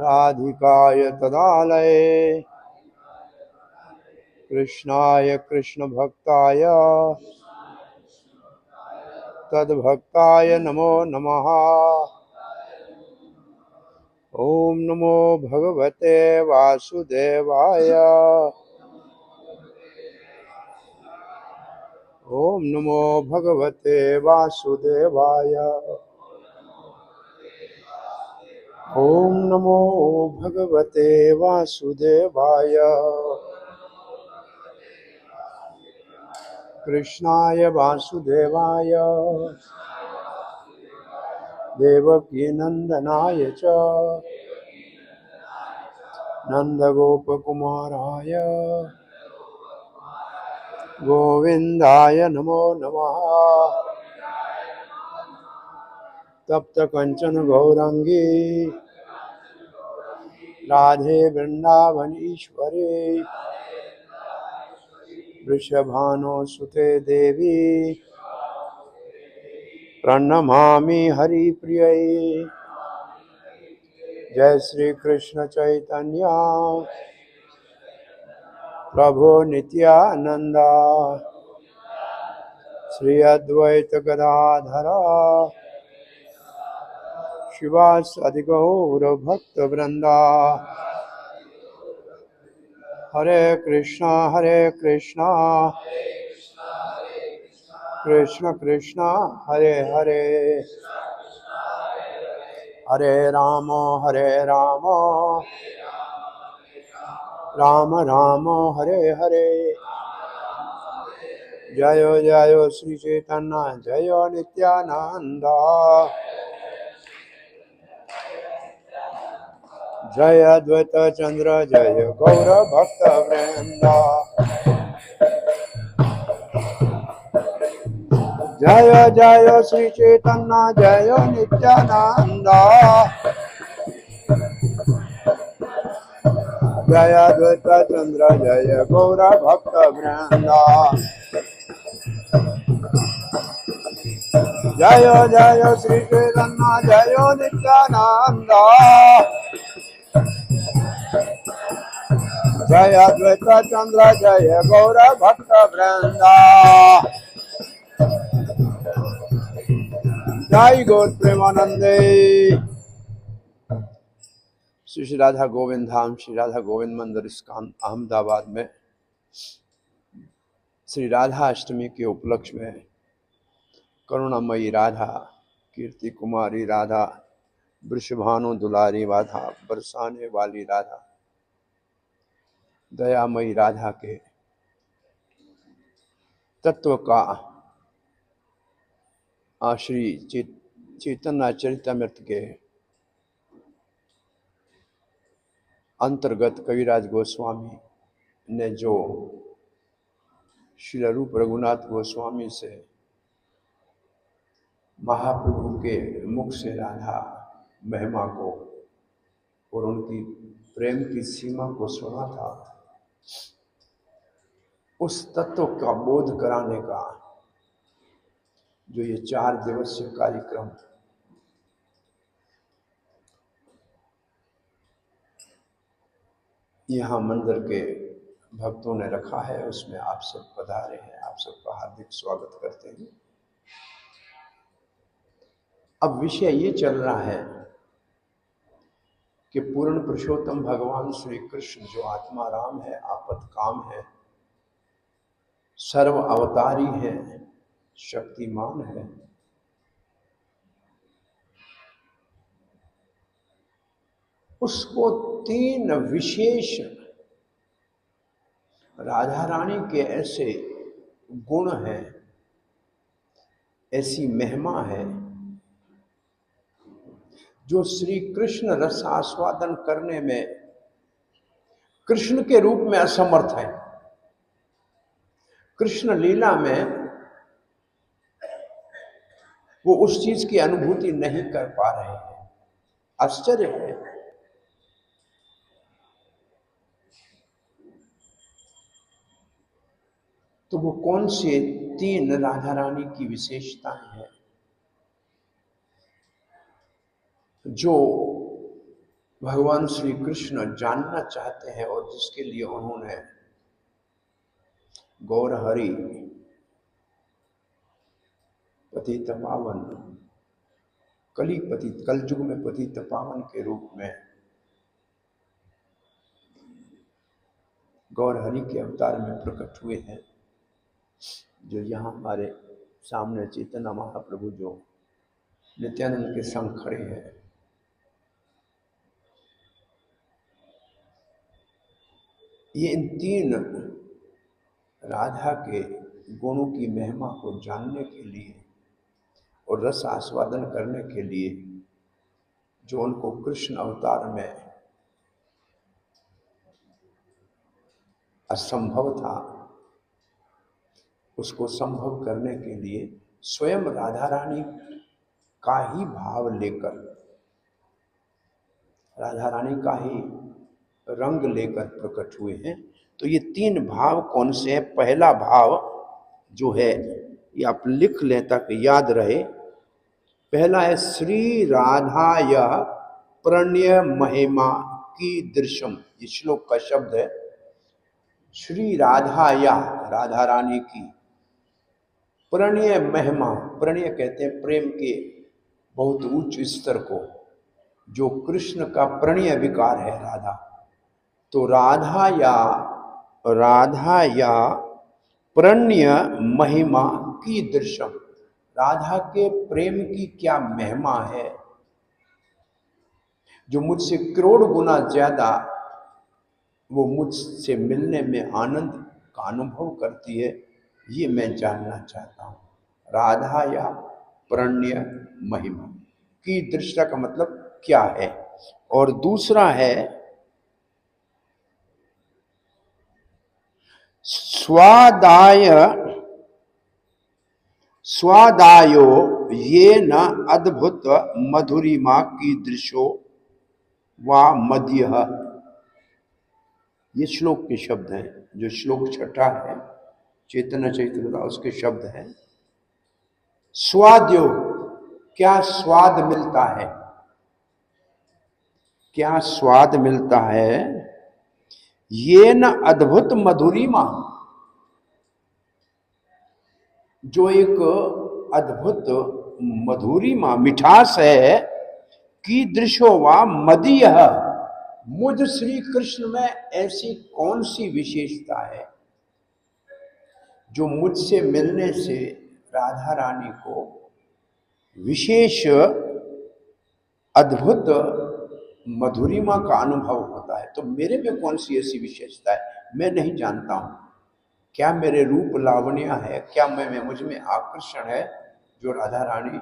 राधिकाय तदालये कृष्णाय कृष्णभक्ताय तद्भक्ताय नमो नमः। ओम नमो भगवते वासुदेवाय। ओम नमो भगवते वासुदेवाय। ओम नमो भगवते वासुदेवाय। कृष्णाय वासुदेवाय देवकी नंदनाय च नंदगोपकुमाराय गोविंदाय नमो नमः। तप्त कंचन गौरंगी राधे वृंदावनीश्वरी वृषभानुसुते देवी प्रणमामि हरिप्रियै। जय श्री कृष्ण चैतन्य प्रभु नित्यानंद श्री अद्वैत गदाधर शिवासादि गौर भक्त वृंदा। हरे कृष्णा कृष्ण कृष्णा हरे हरे हरे राम राम राम हरे हरे। जय जय श्री चैतन्य जय नित्यानंद जय अद्वैत चंद्र जय गौर भक्त वृंदा। जय जय श्री चैतन्य जय नित्यानंद जय अद्वैत चंद्र जय गौर भक्त वृंदा। जय जय श्री चैतन्य जय नित्यानंद जय अद्वैत चंद्र जय गौर भक्त वृंदा। जय गौर प्रेमानंदे। श्री राधा गोविंद धाम श्री राधा गोविंद मंदिर इस्कॉन अहमदाबाद में श्री राधा अष्टमी के उपलक्ष्य में करुणामयी राधा, कीर्ति कुमारी राधा, वृषभानु दुलारी राधा, बरसाने वाली राधा, दयामयी राधा के तत्व का श्री चैतन्य चरितमृत के अंतर्गत कविराज गोस्वामी ने जो श्री रूप रघुनाथ गोस्वामी से महाप्रभु के मुख से राधा महिमा को और उनकी प्रेम की सीमा को सुना था, उस तत्व का बोध कराने का जो ये 4 दिवसीय कार्यक्रम यहाँ मंदिर के भक्तों ने रखा है, उसमें आप सब पधारे हैं। आप सबका हार्दिक स्वागत करते हैं। अब विषय ये चल रहा है कि पूर्ण पुरुषोत्तम भगवान श्री कृष्ण जो आत्मा राम है, आपत काम है, सर्व अवतारी है, शक्तिमान है, उसको 3 विशेष राधा रानी के ऐसे गुण हैं, ऐसी महिमा है जो श्री कृष्ण रस आस्वादन करने में कृष्ण के रूप में असमर्थ है। कृष्ण लीला में वो उस चीज की अनुभूति नहीं कर पा रहे हैं। आश्चर्य है। तो वो कौन से 3 राधा रानी की विशेषताएं हैं जो भगवान श्री कृष्ण जानना चाहते हैं और जिसके लिए उन्होंने गौर हरि पतित पावन कली पतित कलयुग में पतित पावन के रूप में गौर हरि के अवतार में प्रकट हुए हैं, जो यहाँ हमारे सामने चैतन्य महाप्रभु जो नित्यानंद के संग खड़े हैं। ये इन तीन राधा के गुणों की महिमा को जानने के लिए और रस आस्वादन करने के लिए जो उनको कृष्ण अवतार में असंभव था, उसको संभव करने के लिए स्वयं राधा रानी का ही भाव लेकर, राधा रानी का ही रंग लेकर प्रकट हुए हैं। तो ये तीन भाव कौन से हैं? पहला भाव जो है ये आप लिख लें ताकि याद रहे। पहला है श्री राधाय प्रणय महिमा की दृश्यम। ये श्लोक का शब्द है। श्री राधाया, राधा रानी की, प्रणय महिमा, प्रणय कहते हैं प्रेम के बहुत उच्च स्तर को, जो कृष्ण का प्रणय विकार है राधा। तो राधा या प्रणय महिमा की दृश्यम, राधा के प्रेम की क्या महिमा है, जो मुझसे करोड़ गुना ज्यादा वो मुझसे मिलने में आनंद का अनुभव करती है, ये मैं जानना चाहता हूँ। राधा या प्रणय महिमा की दृष्टा का मतलब क्या है। और दूसरा है स्वादायो ये न अद्भुत मधुरिमा की दृश्यो वा मध्य। ये श्लोक के शब्द हैं, जो श्लोक छठा है चैतन्य चैतन्य उसके शब्द हैं। स्वाद्यो, क्या स्वाद मिलता है, क्या स्वाद मिलता है। ये न अद्भुत मधुरिमा, जो एक अद्भुत मधुरिमा मिठास है, की दृश्यो वा मदीय, मुझ श्री कृष्ण में ऐसी कौन सी विशेषता है जो मुझसे मिलने से राधा रानी को विशेष अद्भुत मधुरिमा का अनुभव होता है। तो मेरे में कौन सी ऐसी विशेषता है, मैं नहीं जानता हूं। क्या मेरे रूप लावण्य है, क्या मुझ में आकर्षण है, जो राधा रानी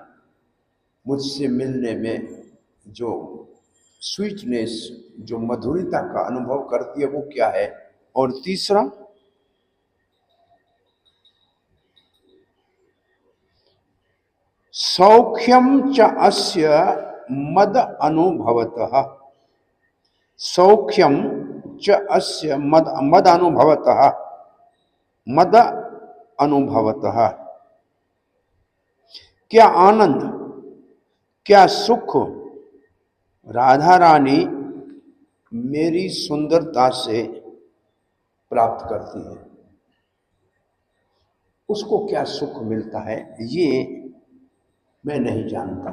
मुझसे मिलने में जो स्वीटनेस, जो मधुरता का अनुभव करती है, वो क्या है। और तीसरा सौख्यम च अस्य मद अनुभवतः, सौख्यम च अस्य मद अनुभवतः, मद अनुभवतः, क्या आनंद, क्या सुख राधा रानी मेरी सुंदरता से प्राप्त करती है, उसको क्या सुख मिलता है, ये मैं नहीं जानता।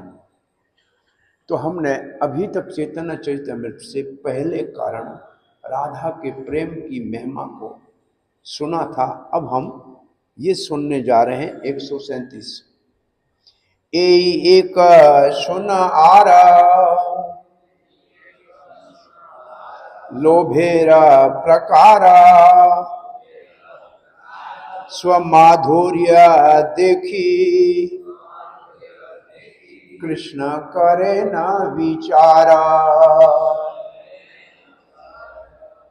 तो हमने अभी तक चैतन्य चरितमृत से पहले कारण राधा के प्रेम की महिमा को सुना था। अब हम ये सुनने जा रहे हैं 137। एक सुन आरा लोभेरा प्रकारा, स्वमाधुर्य देखी कृष्ण करे न विचारा।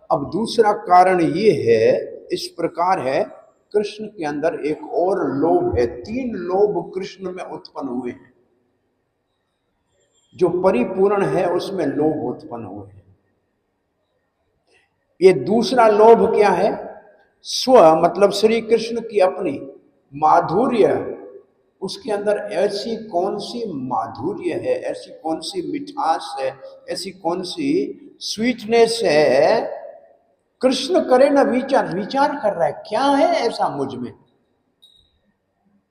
अब दूसरा कारण ये है, इस प्रकार है, कृष्ण के अंदर एक और लोभ है। तीन लोभ कृष्ण में उत्पन्न हुए हैं, जो परिपूर्ण है उसमें लोभ उत्पन्न हुए हैं। ये दूसरा लोभ क्या है? स्व मतलब श्री कृष्ण की अपनी माधुर्य उसके अंदर ऐसी कौन सी माधुर्य है, ऐसी कौन सी मिठास है, ऐसी कौन सी स्वीटनेस है। कृष्ण करे ना विचार, विचार कर रहा है क्या है ऐसा मुझ में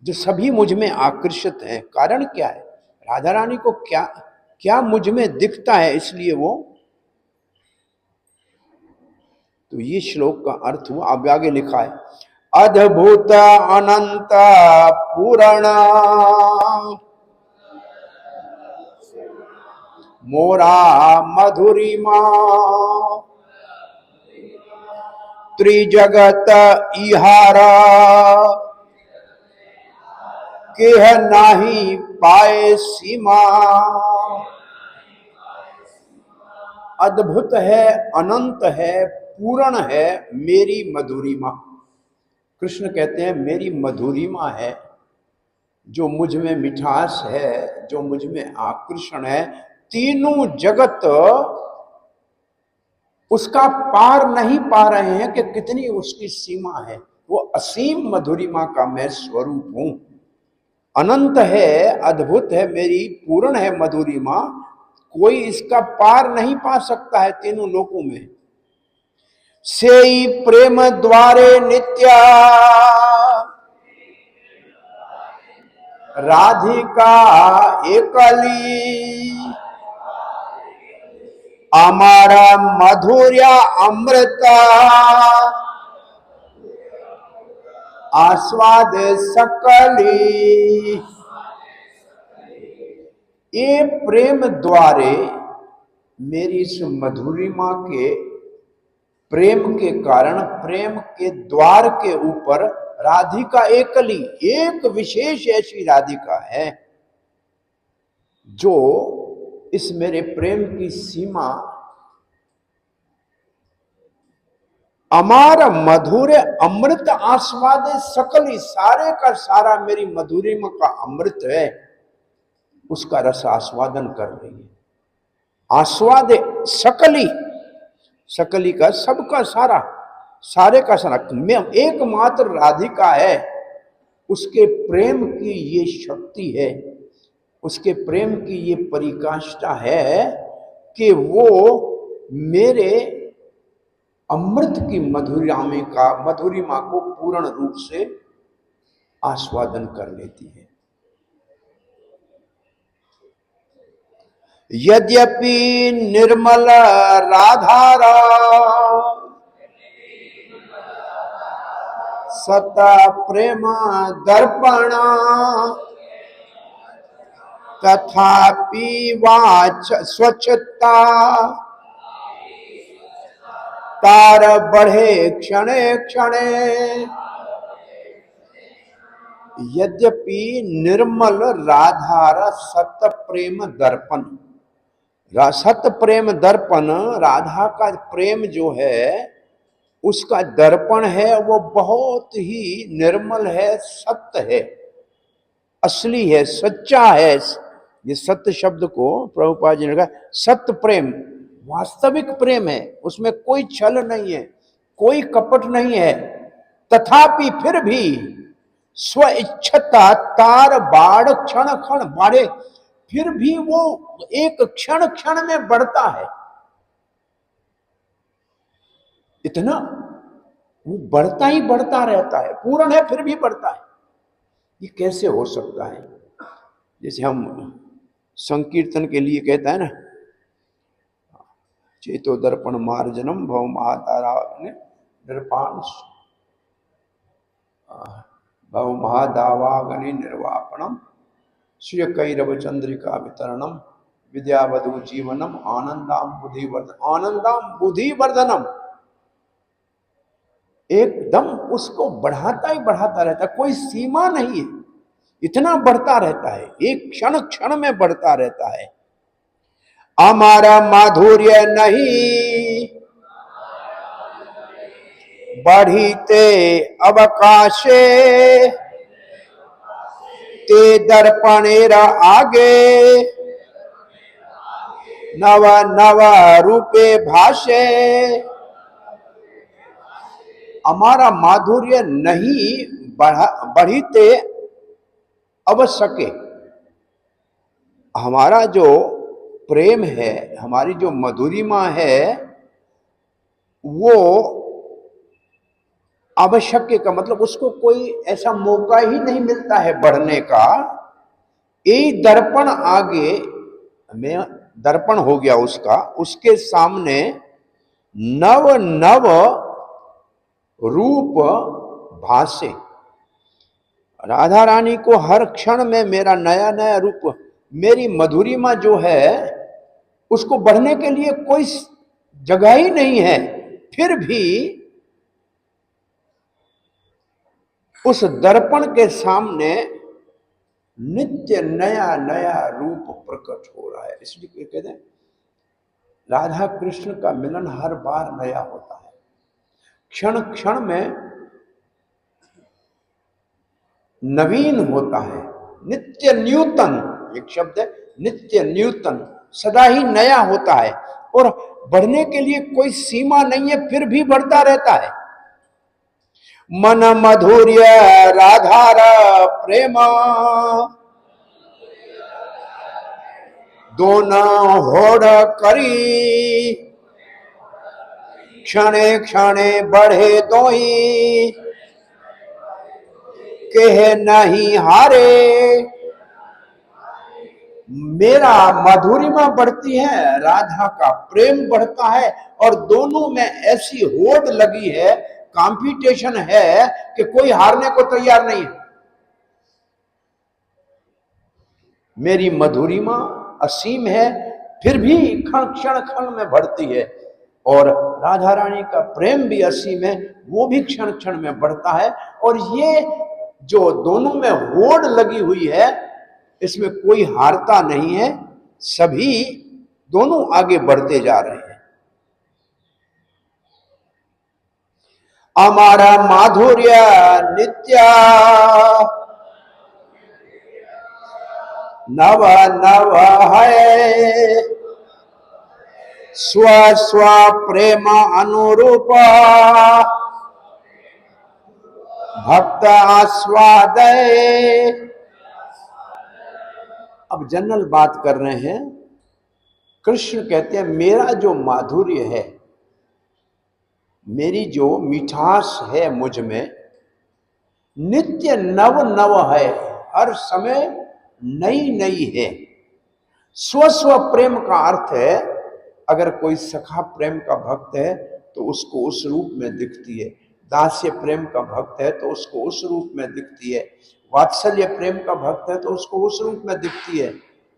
जो सभी मुझ में आकर्षित है, कारण क्या है, राधा रानी को क्या क्या मुझ में दिखता है, इसलिए वो। तो ये श्लोक का अर्थ हुआ। अब आगे लिखा है, अद्भुत अनंत पूर्ण मोरा मधुरिमा त्रिजगत इहारा केह नाही पाए सीमा। अद्भुत है, अनंत है, पूर्ण है मेरी मधुरिमा। कृष्ण कहते हैं मेरी मधुरिमा है, जो मुझ में मिठास है, जो मुझ में आकर्षण है, तीनों जगत उसका पार नहीं पा रहे हैं कि कितनी उसकी सीमा है। वो असीम मधुरिमा का मैं स्वरूप हूं। अनंत है, अद्भुत है, मेरी पूर्ण है मधुरिमा, कोई इसका पार नहीं पा सकता है तीनों लोकों में। सेई प्रेम द्वारे नित्या राधिका एकली अमारा मधुर्या अमृता आस्वाद सकली। ये प्रेम द्वारे, मेरी इस मधुरिमा के प्रेम के कारण, प्रेम के द्वार के ऊपर राधिका एकली, एक विशेष ऐसी राधिका है जो इस मेरे प्रेम की सीमा अमार मधुर अमृत आस्वाद सकली, सारे का सारा मेरी मधुरिमा का अमृत है, उसका रस आस्वादन कर रही है। आस्वाद सकली, सकली का सबका सारा, सारे का सारा मैं एकमात्र राधिका है। उसके प्रेम की ये शक्ति है, उसके प्रेम की ये परिकाष्ठा है कि वो मेरे अमृत की मधुरिमा को पूर्ण रूप से आस्वादन कर लेती है। यद्यपि निर्मल राधारा सता प्रेम दर्पण तथापि वाच स्वच्छता तार बढ़े क्षणे क्षणे। यद्यपि निर्मल राधार सत प्रेम दर्पण, सत प्रेम दर्पण, राधा का प्रेम जो है उसका दर्पण है, वो बहुत ही निर्मल है, सत्य है, असली है, सच्चा है। ये सत्य शब्द को प्रभुपाद जी ने कहा सत्य प्रेम, वास्तविक प्रेम है, उसमें कोई छल नहीं है, कोई कपट नहीं है। तथापि फिर भी स्व इच्छता तार बाढ़ क्षण क्षण बाढ़े, फिर भी वो एक क्षण क्षण में बढ़ता है। इतना वो बढ़ता ही बढ़ता रहता है, पूर्ण है फिर भी बढ़ता है। ये कैसे हो सकता है? जैसे हम संकीर्तन के लिए कहता है ना, चेतो दर्पण मार्जनम भव महातारा निर्पाण भव महादावागनि निर्वापणम श्रिय कैरव चंद्रिका वितरणम विद्यावधु जीवनम आनंदाम बुद्धिवर्धनम। एकदम उसको बढ़ाता ही बढ़ाता रहता है, कोई सीमा नहीं है, इतना बढ़ता रहता है, एक क्षण क्षण में बढ़ता रहता है। हमारा माधुर्य नहीं बढ़ीते अवकाशे ते दर्पणेर आगे नव नव रूपे भाषे। हमारा माधुर्य नहीं बढ़ीते आवश्यक हमारा जो प्रेम है, हमारी जो मधुरिमा है, वो आवश्यक का मतलब उसको कोई ऐसा मौका ही नहीं मिलता है बढ़ने का। यही दर्पण आगे में दर्पण हो गया उसका, उसके सामने नव नव रूप भासे। राधा रानी को हर क्षण में मेरा नया नया रूप, मेरी मधुरिमा जो है उसको बढ़ने के लिए कोई जगह ही नहीं है, फिर भी उस दर्पण के सामने नित्य नया नया रूप प्रकट हो रहा है। इसलिए कहते हैं राधा कृष्ण का मिलन हर बार नया होता है, क्षण क्षण में नवीन होता है, नित्य न्यूतन, एक शब्द है नित्य न्यूतन, सदा ही नया होता है और बढ़ने के लिए कोई सीमा नहीं है, फिर भी बढ़ता रहता है। मन मधुर्य राधार प्रेमा दोनों होड़ करी, क्षणे क्षणे बढ़े दोई कहे नहीं हारे। मेरा मधुरिमा बढ़ती है, राधा का प्रेम बढ़ता है और दोनों में ऐसी होड़ लगी है, कंपटीशन है कि कोई हारने को तैयार नहीं है। मेरी मधुरिमा असीम है, फिर भी क्षण क्षण क्षण में बढ़ती है और राधा रानी का प्रेम भी असीम है, वो भी क्षण क्षण में बढ़ता है। और ये जो दोनों में होड़ लगी हुई है, इसमें कोई हारता नहीं है, सभी दोनों आगे बढ़ते जा रहे हैं। हमारा माधुर्य नित्या नव नव है, स्व स्व प्रेम अनुरूप भक्त आस्वाद। अब जनरल बात कर रहे हैं, कृष्ण कहते हैं मेरा जो माधुर्य है, मेरी जो मिठास है मुझ में, नित्य नव नव है, हर समय नई नई है। स्व स्व प्रेम का अर्थ है, अगर कोई सखा प्रेम का भक्त है तो उसको उस रूप में दिखती है, दास्य प्रेम का भक्त है तो उसको उस रूप में दिखती है, वात्सल्य प्रेम का भक्त है तो उसको उस रूप में दिखती है,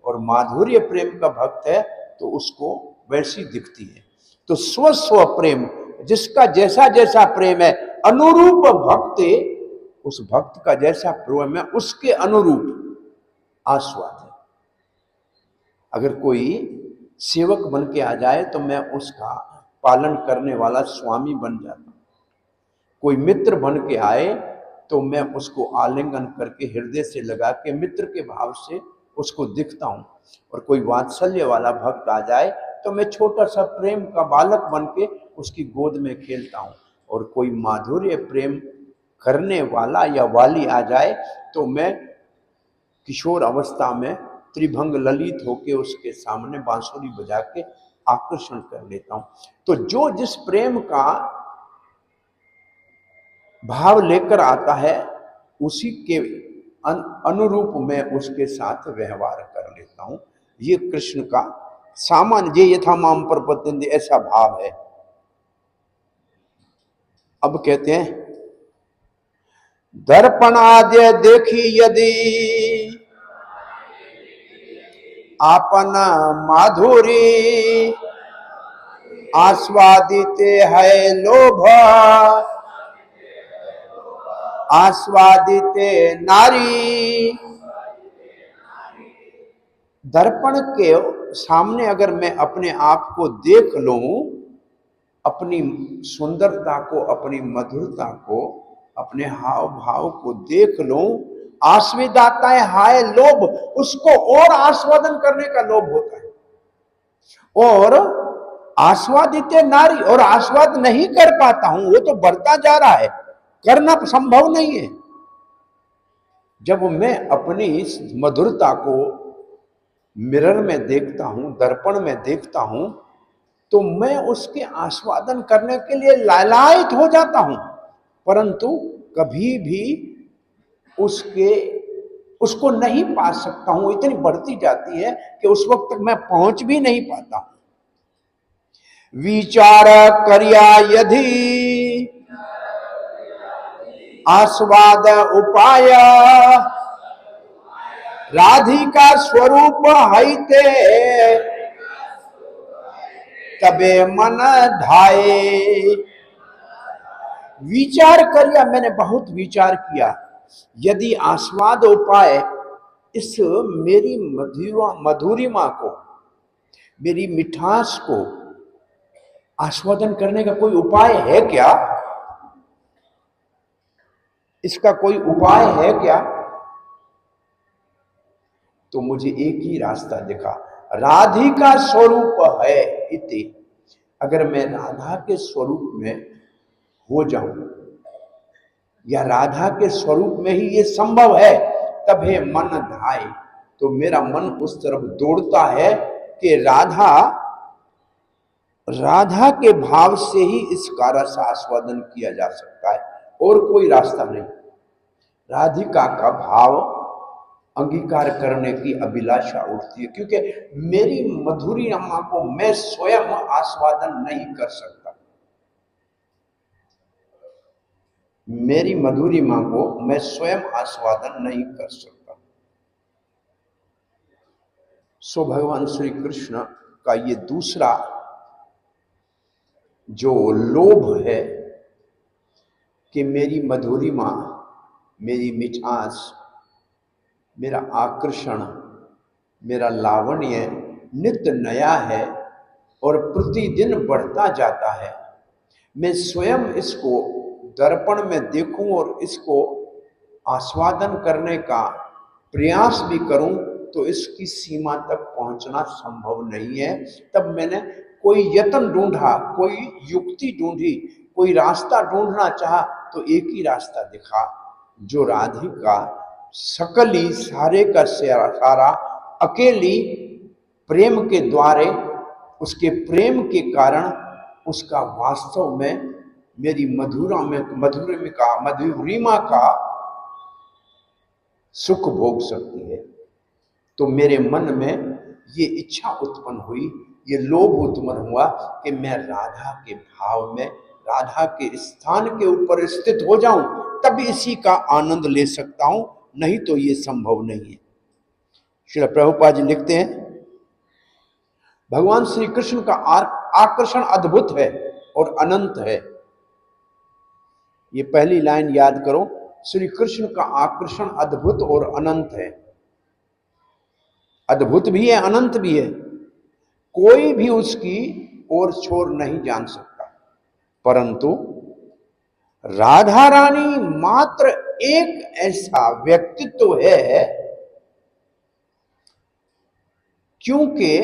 और माधुर्य प्रेम का भक्त है तो उसको वैसी दिखती है। तो स्व स्व प्रेम, जिसका जैसा जैसा प्रेम है, अनुरूप भक्त, उस भक्त का जैसा प्रेम है उसके अनुरूप आस्वाद है। अगर कोई सेवक बन के आ जाए तो मैं उसका पालन करने वाला स्वामी बन जाता हूं। कोई मित्र बन के आए तो मैं उसको आलिंगन करके हृदय से लगा के मित्र के भाव से उसको दिखता हूं। और कोई वात्सल्य वाला भक्त आ जाए तो मैं छोटा सा प्रेम का बालक बन के उसकी गोद में खेलता हूं। और कोई माधुर्य प्रेम करने वाला या वाली आ जाए तो मैं किशोर अवस्था में त्रिभंग ललित होके उसके सामने बांसुरी बजा के आकर्षण कर लेता हूं। तो जो जिस प्रेम का भाव लेकर आता है उसी के अनुरूप मैं उसके साथ व्यवहार कर लेता हूं। ये कृष्ण का सामान्य ये यथा माम प्रपद्यन्ते ऐसा भाव है। अब कहते हैं दर्पणाद्य देखी यदि आपन माधुरी, आस्वादिते है लोभ आस्वादिते नारी। दर्पण के सामने अगर मैं अपने आप को देख लूं, अपनी सुंदरता को, अपनी मधुरता को, अपने हाव भाव को देख लूं, आस्वाद आता है, हाय लोभ, उसको और आस्वादन करने का लोभ होता है। और आस्वादित नारी, और आस्वाद नहीं कर पाता हूं, वो तो बढ़ता जा रहा है, करना संभव नहीं है। जब मैं अपनी इस मधुरता को मिरर में देखता हूं, दर्पण में देखता हूं, तो मैं उसके आस्वादन करने के लिए लालायित हो जाता हूं, परंतु कभी भी उसके उसको नहीं पा सकता हूं। इतनी बढ़ती जाती है कि उस वक्त तक मैं पहुंच भी नहीं पाता। विचार करिया यदि आस्वाद उपाय, राधिका स्वरूप हईते तबे मन ढाए। विचार करिया, मैंने बहुत विचार किया, यदि आस्वाद उपाय, इस मेरी मधुरिमा को, मेरी मिठास को आस्वादन करने का कोई उपाय है क्या? इसका कोई उपाय है क्या? तो मुझे एक ही रास्ता दिखा, राधिका स्वरूप है इति। अगर मैं राधा के स्वरूप में हो जाऊं, या राधा के स्वरूप में ही ये संभव है, तब है मन धाय। तो मेरा मन उस तरफ दौड़ता है कि राधा के भाव से ही इस का रस आस्वादन किया जा सकता है, और कोई रास्ता नहीं। राधिका का भाव अंगीकार करने की अभिलाषा उठती है, क्योंकि मेरी मधुरी अम्मा को मैं स्वयं आस्वादन नहीं कर सकता। मेरी मधुरी मां को मैं स्वयं आस्वादन नहीं कर सकता। सो भगवान श्री कृष्ण का ये दूसरा जो लोभ है कि मेरी मधुरी मां, मेरी मिठास, मेरा आकर्षण, मेरा लावण्य नित्य नया है और प्रतिदिन बढ़ता जाता है। मैं स्वयं इसको दर्पण में देखूं और इसको आस्वादन करने का प्रयास भी करूं, तो इसकी सीमा तक पहुंचना संभव नहीं है। तब मैंने कोई यत्न ढूंढा, कोई युक्ति ढूंढी, कोई रास्ता ढूंढना चाहा, तो एक ही रास्ता दिखा, जो राधिका सकली सारे का सारा अकेली प्रेम के द्वारे, उसके प्रेम के कारण उसका वास्तव में मेरी मधुरिमा का सुख भोग सकती है। तो मेरे मन में ये इच्छा उत्पन्न हुई, ये लोभ उत्पन्न हुआ कि मैं राधा के भाव में, राधा के स्थान के ऊपर स्थित हो जाऊं, तब इसी का आनंद ले सकता हूं, नहीं तो ये संभव नहीं है। श्री प्रभुपाद जी लिखते हैं, भगवान श्री कृष्ण का आकर्षण अद्भुत है और अनंत है। ये पहली लाइन याद करो, श्री कृष्ण का आकर्षण अद्भुत और अनंत है। अद्भुत भी है, अनंत भी है, कोई भी उसकी ओर छोर नहीं जान सकता। परंतु राधा रानी मात्र एक ऐसा व्यक्तित्व है, क्योंकि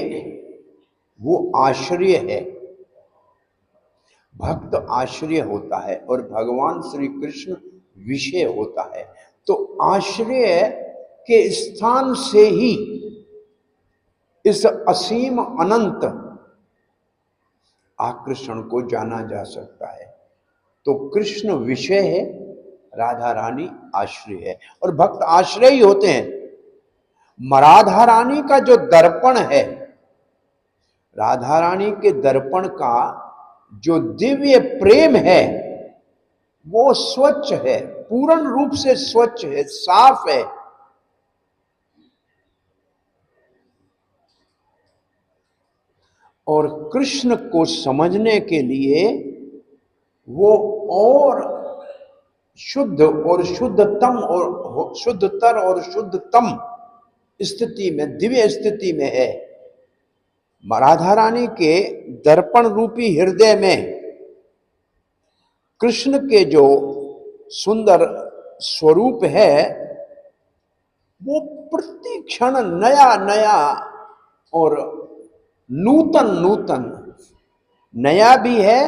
वो आश्रय है, भक्त आश्रय होता है और भगवान श्री कृष्ण विषय होता है। तो आश्रय के स्थान से ही इस असीम अनंत आकर्षण को जाना जा सकता है। तो कृष्ण विषय है, राधा रानी आश्रय है, और भक्त आश्रय ही होते हैं। राधा रानी का जो दर्पण है, राधा रानी के दर्पण का जो दिव्य प्रेम है, वो स्वच्छ है, पूर्ण रूप से स्वच्छ है, साफ है। और कृष्ण को समझने के लिए वो और शुद्ध और शुद्धतम और शुद्धतर और शुद्धतम स्थिति में, दिव्य स्थिति में है। राधा रानी के दर्पण रूपी हृदय में कृष्ण के जो सुंदर स्वरूप है, वो प्रति क्षण नया नया और नूतन नूतन, नया भी है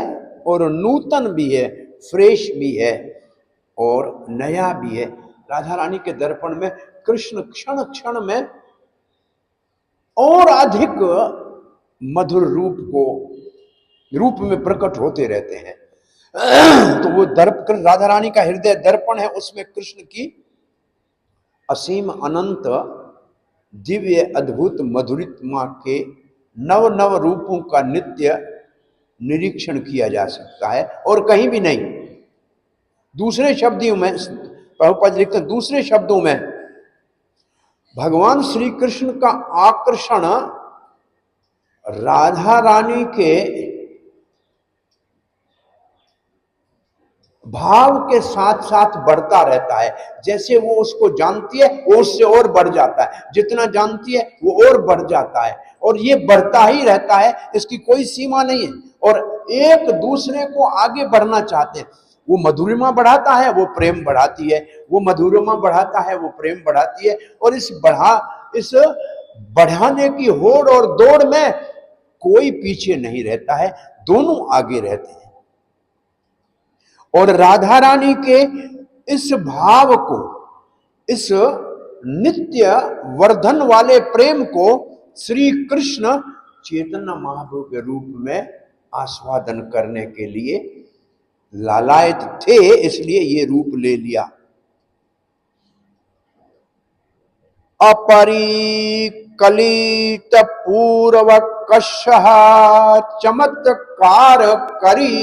और नूतन भी है, फ्रेश भी है और नया भी है। राधा रानी के दर्पण में कृष्ण क्षण क्षण में और अधिक मधुर रूप में प्रकट होते रहते हैं। तो वो राधा रानी का हृदय दर्पण है, उसमें कृष्ण की असीम अनंत दिव्य अद्भुत मधुरिमा के नव नव रूपों का नित्य निरीक्षण किया जा सकता है और कहीं भी नहीं। दूसरे शब्दों में प्रभुपाद लिखते हैं, दूसरे शब्दों में भगवान श्री कृष्ण का आकर्षण राधा रानी के भाव के साथ साथ बढ़ता रहता है। जैसे वो उसको जानती है वो उससे और बढ़ जाता है, जितना जानती है वो और बढ़ जाता है, और ये बढ़ता ही रहता है, इसकी कोई सीमा नहीं है। और एक दूसरे को आगे बढ़ना चाहते हैं। वो मधुरिमा बढ़ाता है, वो प्रेम बढ़ाती है, वो मधुरिमा बढ़ाता है, वो प्रेम बढ़ाती है। और इस बढ़ाने की होड़ और दौड़ में कोई पीछे नहीं रहता है, दोनों आगे रहते हैं। और राधा रानी के इस भाव को, इस नित्य वर्धन वाले प्रेम को श्री कृष्ण चैतन्य महाप्रभु के रूप में आस्वादन करने के लिए लालायित थे, इसलिए ये रूप ले लिया। अपरिकलित पूर्व कशः चमत्कार करी,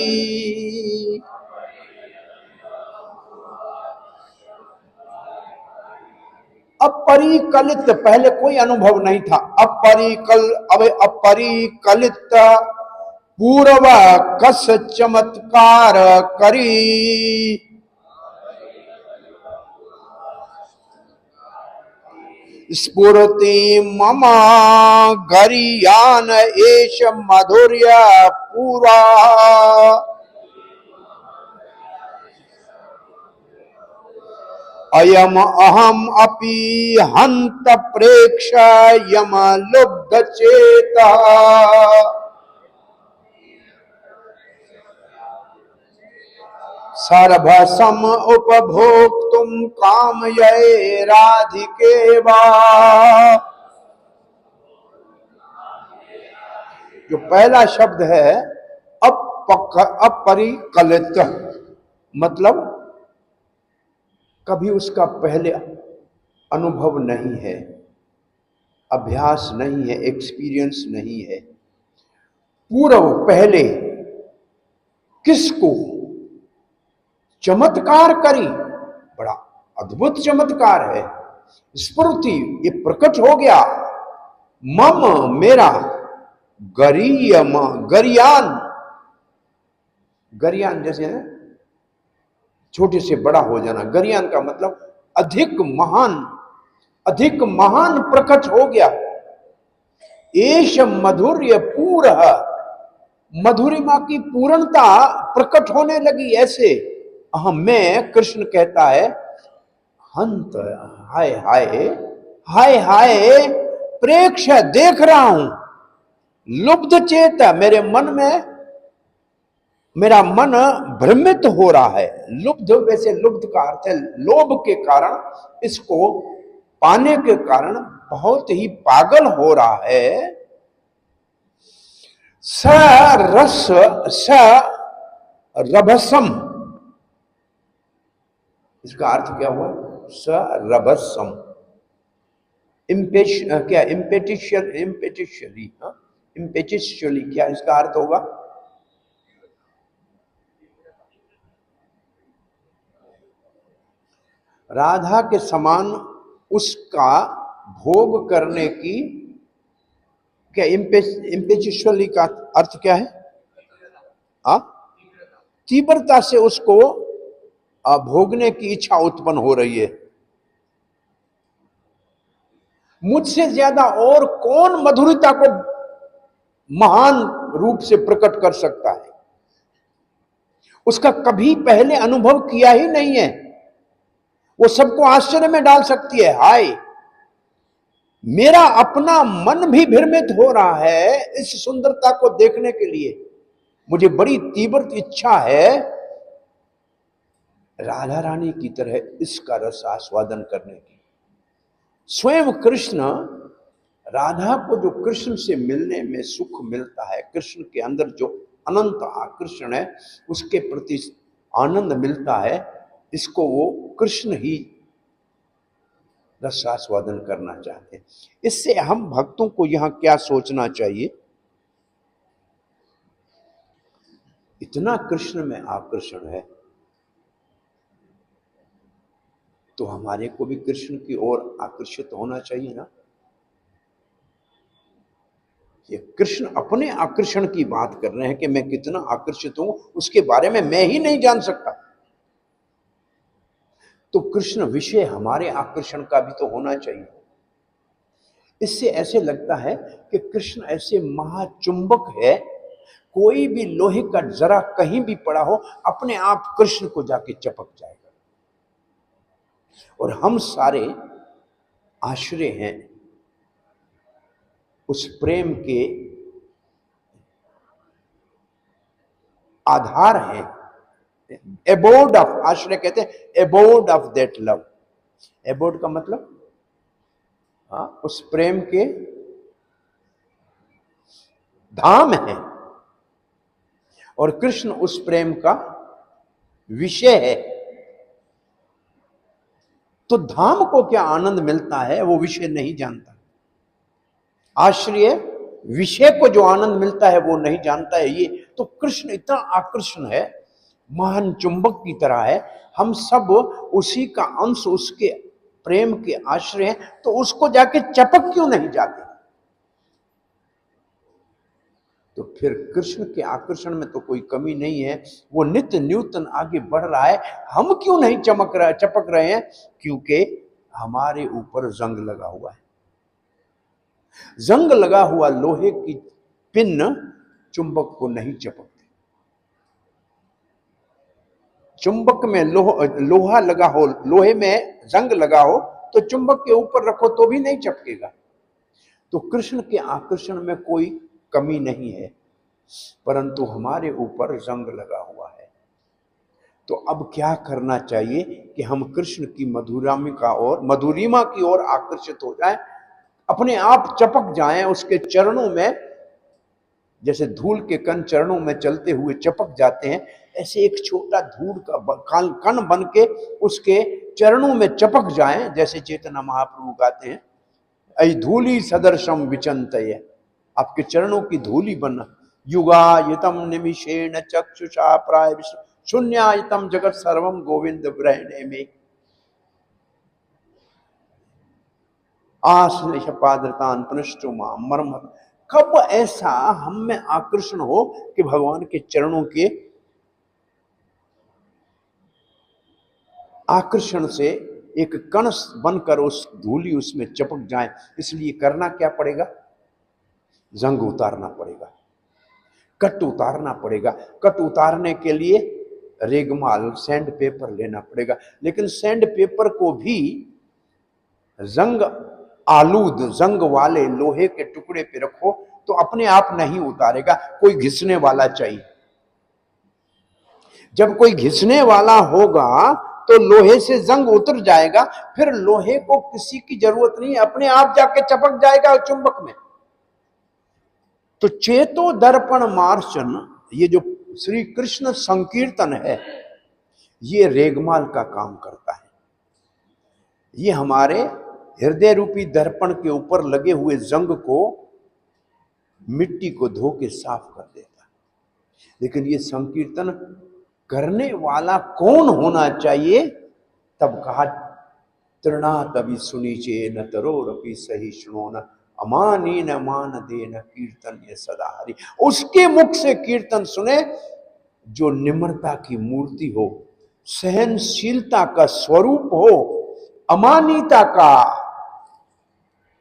अपरिकलित, पहले कोई अनुभव नहीं था। अपरिकलित पूर्व कस चमत्कार करी, स्फुरति मम गरियान एष माधुर्य पूरा, अयम अहम अपि हंत प्रेक्ष यम लुब्ध चेता, सर्वसम उपभोक्तुम कामये राधिके वा। जो पहला शब्द है अपरिकलित, मतलब कभी उसका पहले अनुभव नहीं है, अभ्यास नहीं है, एक्सपीरियंस नहीं है। पूर्व, पहले, किसको? चमत्कार करी, बड़ा अद्भुत चमत्कार है। स्फुरति, ये प्रकट हो गया। मम, मेरा, गरियम, गरियान, गरियान जैसे है छोटे से बड़ा हो जाना, गरियान का मतलब अधिक महान प्रकट हो गया। एष मधुर्य पूर्ण, मधुरिमा की पूर्णता प्रकट होने लगी। ऐसे मैं, कृष्ण कहता है, हंत, हाय हाय हाय हाय प्रेक्ष, देख रहा हूं, लुब्ध चेत, मेरे मन में, मेरा मन भ्रमित हो रहा है। लुब्ध, वैसे लुब्ध का अर्थ है लोभ के कारण, इसको पाने के कारण बहुत ही पागल हो रहा है। स रस स रभसम, इसका अर्थ क्या हुआ? स रभसम, क्या इम्पेटिशियली क्या इसका अर्थ होगा? राधा के समान उसका भोग करने की, क्या इम्पेचिशुअली का अर्थ क्या है? तीव्रता से उसको भोगने की इच्छा उत्पन्न हो रही है। मुझसे ज्यादा और कौन मधुरता को महान रूप से प्रकट कर सकता है? उसका कभी पहले अनुभव किया ही नहीं है। वो सबको आश्चर्य में डाल सकती है। हाय, मेरा अपना मन भी भ्रमित हो रहा है इस सुंदरता को देखने के लिए। मुझे बड़ी तीव्र इच्छा है राधा रानी की तरह इसका रस आस्वादन करने की। स्वयं कृष्ण, राधा को जो कृष्ण से मिलने में सुख मिलता है, कृष्ण के अंदर जो अनंत आकर्षण है, उसके प्रति आनंद मिलता है, इसको वो कृष्ण ही रस आस्वादन करना चाहते हैं। इससे हम भक्तों को यहाँ क्या सोचना चाहिए, इतना कृष्ण में आकर्षण है तो हमारे को भी कृष्ण की ओर आकर्षित होना चाहिए ना। ये कृष्ण अपने आकर्षण की बात कर रहे हैं कि मैं कितना आकर्षित हूं, उसके बारे में मैं ही नहीं जान सकता। तो कृष्ण विषय हमारे आकर्षण का भी तो होना चाहिए। इससे ऐसे लगता है कि कृष्ण ऐसे महाचुंबक है, कोई भी लोहे का जरा कहीं भी पड़ा हो, अपने आप कृष्ण को जाके चपक जाएगा। और हम सारे आश्रय हैं उस प्रेम के, आधार हैं, एबोर्ड ऑफ, आश्रय कहते हैं abode of that love. Abode का मतलब उस प्रेम के धाम है, और कृष्ण उस प्रेम का विषय है। तो धाम को क्या आनंद मिलता है वो विषय नहीं जानता, आश्रय विषय को जो आनंद मिलता है वो नहीं जानता है। ये तो कृष्ण इतना आकर्षण है, महान चुंबक की तरह है, हम सब उसी का अंश, उसके प्रेम के आश्रय हैं, तो उसको जाके चपक क्यों नहीं जाते। तो फिर कृष्ण के आकर्षण में तो कोई कमी नहीं है, वो नित्य नूतन आगे बढ़ रहा है, हम क्यों नहीं चपक रहे हैं, क्योंकि हमारे ऊपर जंग लगा हुआ है। जंग लगा हुआ लोहे की पिन चुंबक को नहीं चपकती। चुंबक में लोहा लगा हो, लोहे में जंग लगा हो तो चुंबक के ऊपर रखो तो भी नहीं चपकेगा। तो कृष्ण के आकर्षण में कोई कमी नहीं है, परंतु हमारे ऊपर जंग लगा हुआ है। तो अब क्या करना चाहिए कि हम कृष्ण की मधुरिमा की ओर आकर्षित हो जाएं, अपने आप चपक जाएं उसके चरणों में। जैसे धूल के कण चरणों में चलते हुए चपक जाते हैं, ऐसे एक छोटा धूल का कण बन के उसके चरणों में चपक जाएं। जैसे चैतन्य महाप्रभु गाते हैं, ऐ धूली सदर्शम विचंतय, आपके चरणों की धूली बन, युगायतम निमिषेण चक्षुषा प्राय शून्यायतम जगत सर्वम गोविंद ग्रहणे में आश्लेष पादृतान पुनश्चो माम मर्म। कब ऐसा हम में आकर्षण हो कि भगवान के चरणों के आकर्षण से एक कण बनकर उस धूली उसमें चपक जाए। इसलिए करना क्या पड़ेगा, जंग उतारना पड़ेगा, कट उतारना पड़ेगा। कट उतारने के लिए रेगमाल सैंड पेपर लेना पड़ेगा, लेकिन सैंड पेपर को भी जंग आलूद जंग वाले लोहे के टुकड़े पे रखो तो अपने आप नहीं उतारेगा, कोई घिसने वाला चाहिए। जब कोई घिसने वाला होगा तो लोहे से जंग उतर जाएगा, फिर लोहे को किसी की जरूरत नहीं, अपने आप जाके चपक जाएगा चुंबक में। तो चेतो दर्पण मार्चन, ये जो श्री कृष्ण संकीर्तन है, ये रेगमाल का काम करता है। ये हमारे हृदय रूपी दर्पण के ऊपर लगे हुए जंग को, मिट्टी को धो के साफ कर देता है। लेकिन ये संकीर्तन करने वाला कौन होना चाहिए, तब कहा तृणा तभी सुनीचे न तरोरपि सहिष्णु न अमानी न मान दे न कीर्तन ये सदा हरि। उसके मुख से कीर्तन सुने जो निम्रता की मूर्ति हो, सहनशीलता का स्वरूप हो, अमानिता का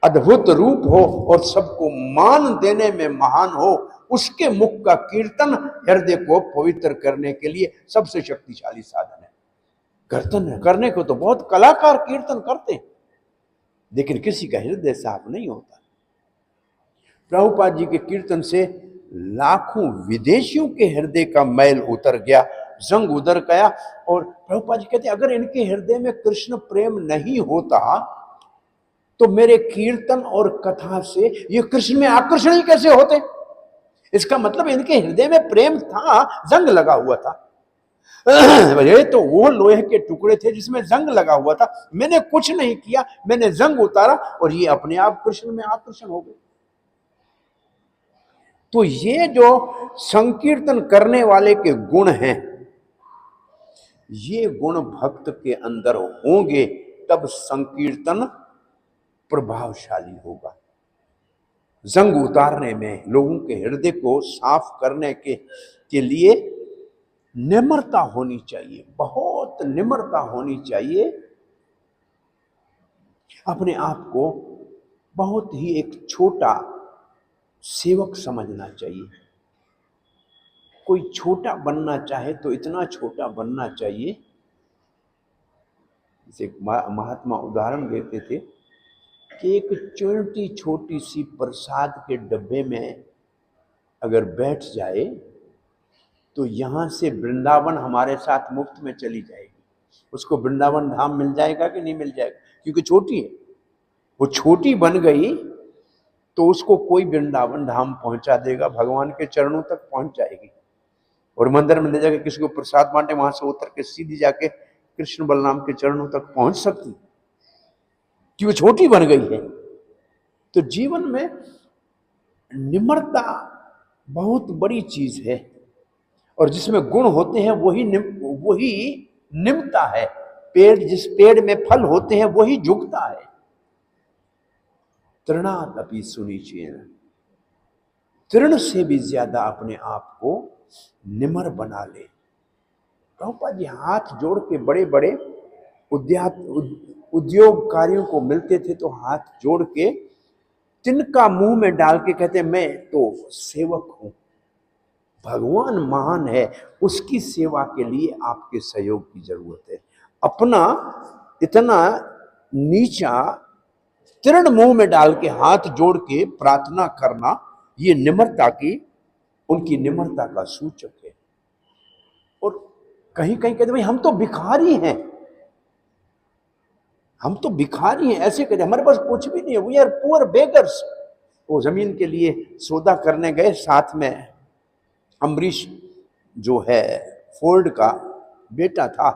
अद्भुत रूप हो और सबको मान देने में महान हो। उसके मुख का कीर्तन हृदय को पवित्र करने के लिए सबसे शक्तिशाली साधन है। कीर्तन करने को तो बहुत कलाकार कीर्तन करते हैं, लेकिन किसी का हृदय साफ नहीं होता। प्रभुपाद जी के कीर्तन से लाखों विदेशियों के हृदय का मैल उतर गया। जंग उधर गया। और प्रभुपाद जी कहते अगर इनके हृदय में कृष्ण प्रेम नहीं होता तो मेरे कीर्तन और कथा से ये कृष्ण में आकर्षण ही कैसे होते। इसका मतलब इनके हृदय में प्रेम था, जंग लगा हुआ था। ये तो वो लोहे के टुकड़े थे जिसमें जंग लगा हुआ था। मैंने कुछ नहीं किया, मैंने जंग उतारा और ये अपने आप कृष्ण में आकर्षण हो गए। तो ये जो संकीर्तन करने वाले के गुण हैं, ये गुण भक्त के अंदर होंगे तब संकीर्तन प्रभावशाली होगा। जंग उतारने में, लोगों के हृदय को साफ करने के लिए निम्रता होनी चाहिए, बहुत निम्रता होनी चाहिए। अपने आप को बहुत ही एक छोटा सेवक समझना चाहिए। कोई छोटा बनना चाहे तो इतना छोटा बनना चाहिए। जैसे महात्मा उदाहरण देते थे कि एक छोटी छोटी सी प्रसाद के डब्बे में अगर बैठ जाए तो यहाँ से वृंदावन हमारे साथ मुफ्त में चली जाएगी। उसको वृंदावन धाम मिल जाएगा कि नहीं मिल जाएगा, क्योंकि छोटी है। वो छोटी बन गई तो उसको कोई वृंदावन धाम पहुंचा देगा, भगवान के चरणों तक पहुंच जाएगी। और मंदिर में ले जाके किसी को प्रसाद बांटे, वहां से उतर के सीधी जाके कृष्ण बलराम के चरणों तक पहुंच सकती, कि वो छोटी बन गई है। तो जीवन में निम्रता बहुत बड़ी चीज है, और जिसमें गुण होते हैं वही निम्रता है। जिस पेड़ में फल होते हैं वही झुकता है। तृणादपि सुनिचेन, तृण से भी ज्यादा अपने आप को निमर बना ले। प्रभुपाद जी हाथ जोड़ के बड़े बड़े उद्योगकारियों को मिलते थे तो हाथ जोड़ के तिनका मुंह में डाल के कहते मैं तो सेवक हूं, भगवान महान है, उसकी सेवा के लिए आपके सहयोग की जरूरत है। अपना इतना नीचा तृण मुंह में डाल के हाथ जोड़ के प्रार्थना करना, ये निम्रता की, उनकी निम्रता का सूचक है। और कहीं कहीं कहते भाई हम तो भिखारी हैं, हम तो भिखारी हैं, ऐसे कहते हमारे पास कुछ भी नहीं है, वी आर पुअर बेगर्स। वो जमीन के लिए सौदा करने गए, साथ में अम्बरीश जो है फोर्ड का बेटा था,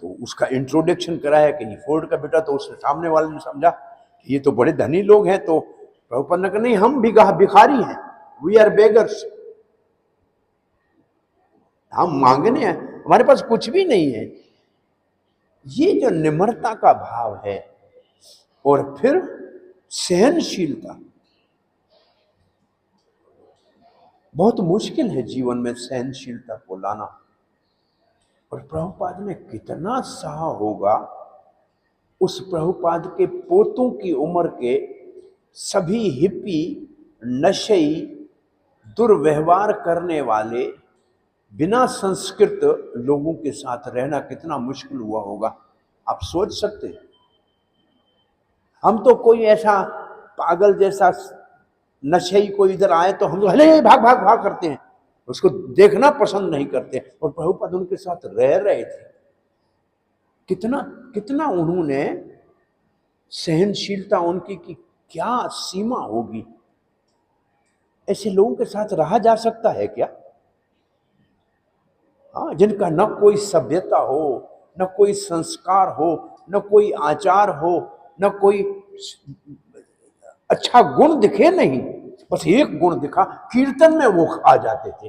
तो उसका इंट्रोडक्शन कराया कि ये फोर्ड का बेटा। तो उसके सामने वाले ने समझा कि ये तो बड़े धनी लोग हैं, तो प्रभुपाद ने कहा नहीं, हम भिखारी हैं, वी आर बेगर्स, हम मांगने हैं, हमारे पास कुछ भी नहीं है। ये जो निम्रता का भाव है, और फिर सहनशीलता, बहुत मुश्किल है जीवन में सहनशीलता को लाना। और प्रभुपाद ने कितना सहा होगा। उस प्रभुपाद के पोतों की उम्र के सभी हिप्पी, नशई, दुर्व्यवहार करने वाले, बिना संस्कृत लोगों के साथ रहना कितना मुश्किल हुआ होगा, आप सोच सकते हैं। हम तो कोई ऐसा पागल जैसा नशई कोई इधर आए तो हम तो हले भाग भाग भाग करते हैं, उसको देखना पसंद नहीं करते। और प्रभुपाद उनके साथ रह रहे थे, कितना कितना उन्होंने सहनशीलता उनकी की क्या सीमा होगी। ऐसे लोगों के साथ रहा जा सकता है क्या? हाँ, जिनका न कोई सभ्यता हो, न कोई संस्कार हो, न कोई आचार हो, न कोई अच्छा गुण दिखे नहीं, बस एक गुण दिखा, कीर्तन में वो आ जाते थे।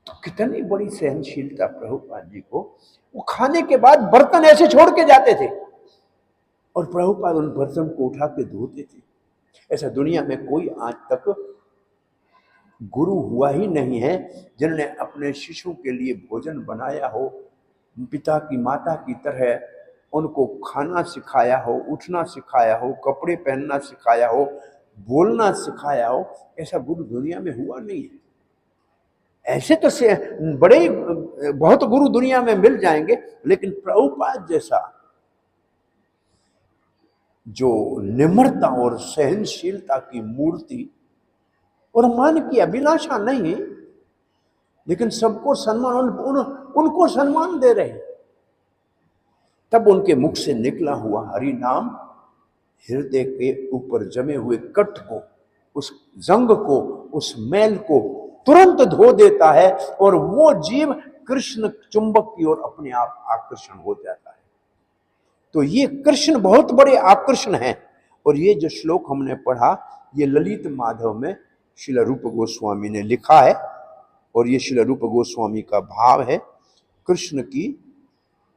तो कितनी बड़ी सहनशीलता प्रभुपाद जी को। वो खाने के बाद बर्तन ऐसे छोड़ के जाते थे और प्रभुपाद उन बर्तन को उठा के धोते थे। ऐसा दुनिया में कोई आज तक गुरु हुआ ही नहीं है जिन्होंने अपने शिशु के लिए भोजन बनाया हो, पिता की माता की तरह उनको खाना सिखाया हो, उठना सिखाया हो, कपड़े पहनना सिखाया हो, बोलना सिखाया हो। ऐसा गुरु दुनिया में हुआ नहीं है। ऐसे तो से बड़े बहुत गुरु दुनिया में मिल जाएंगे, लेकिन प्रभुपाद जैसा जो निम्रता और सहनशीलता की मूर्ति और मन की अभिलाषा नहीं, लेकिन सबको सम्मान, उनको सम्मान दे रहे हैं। तब उनके मुख से निकला हुआ हरि नाम हृदय के ऊपर जमे हुए कट को, उस जंग को, उस मैल को तुरंत धो देता है और वो जीव कृष्ण चुंबक की ओर अपने आप आकर्षण हो जाता है। तो ये कृष्ण बहुत बड़े आकर्षण हैं। और ये जो श्लोक हमने पढ़ा, ये ललित माधव में श्रील रूप गोस्वामी ने लिखा है और ये श्रील रूप गोस्वामी का भाव है। कृष्ण की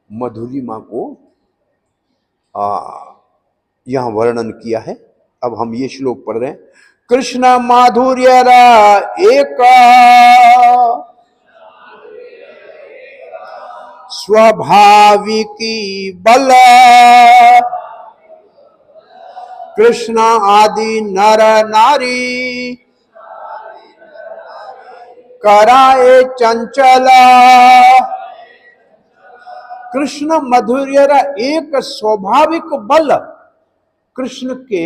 मधुरिमा को यहां वर्णन किया है। अब हम ये श्लोक पढ़ रहे हैं। कृष्ण माधुर्य एक स्वाभाविकी बल, कृष्ण आदि नर नारी कराए चंचला। कृष्ण मधुर्य एक स्वाभाविक बल, कृष्ण के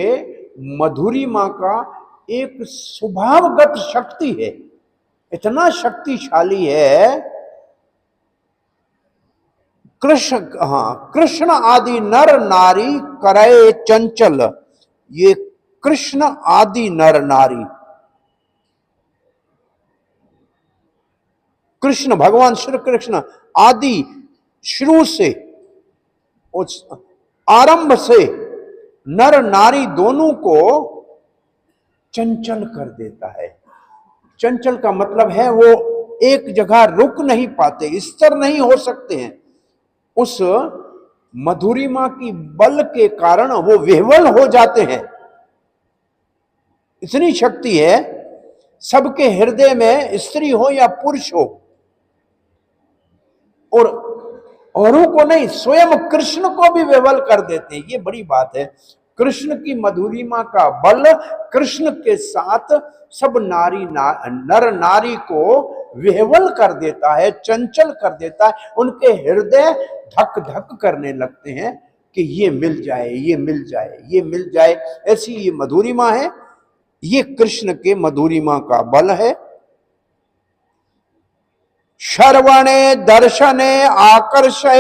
मधुरिमा का एक स्वभावगत शक्ति है, इतना शक्तिशाली है। कृष्ण आदि नर नारी करे चंचल। ये कृष्ण आदि नर नारी, कृष्ण भगवान श्री कृष्ण आदि, शुरू से, उस आरंभ से नर नारी दोनों को चंचल कर देता है। चंचल का मतलब है वो एक जगह रुक नहीं पाते, स्थिर नहीं हो सकते हैं। उस मधुरिमा की बल के कारण वो विह्वल हो जाते हैं। इतनी शक्ति है। सबके हृदय में, स्त्री हो या पुरुष हो, और औरों को नहीं, स्वयं कृष्ण को भी विह्वल कर देते हैं। ये बड़ी बात है। कृष्ण की मधुरिमा का बल कृष्ण के साथ सब नर नारी को विह्वल कर देता है, चंचल कर देता है। उनके हृदय धक धक करने लगते हैं कि ये मिल जाए, ये मिल जाए, ये मिल जाए। ऐसी ये मधुरिमा है। ये कृष्ण के मधुरिमा का बल है। श्रवणे दर्शने आकर्षे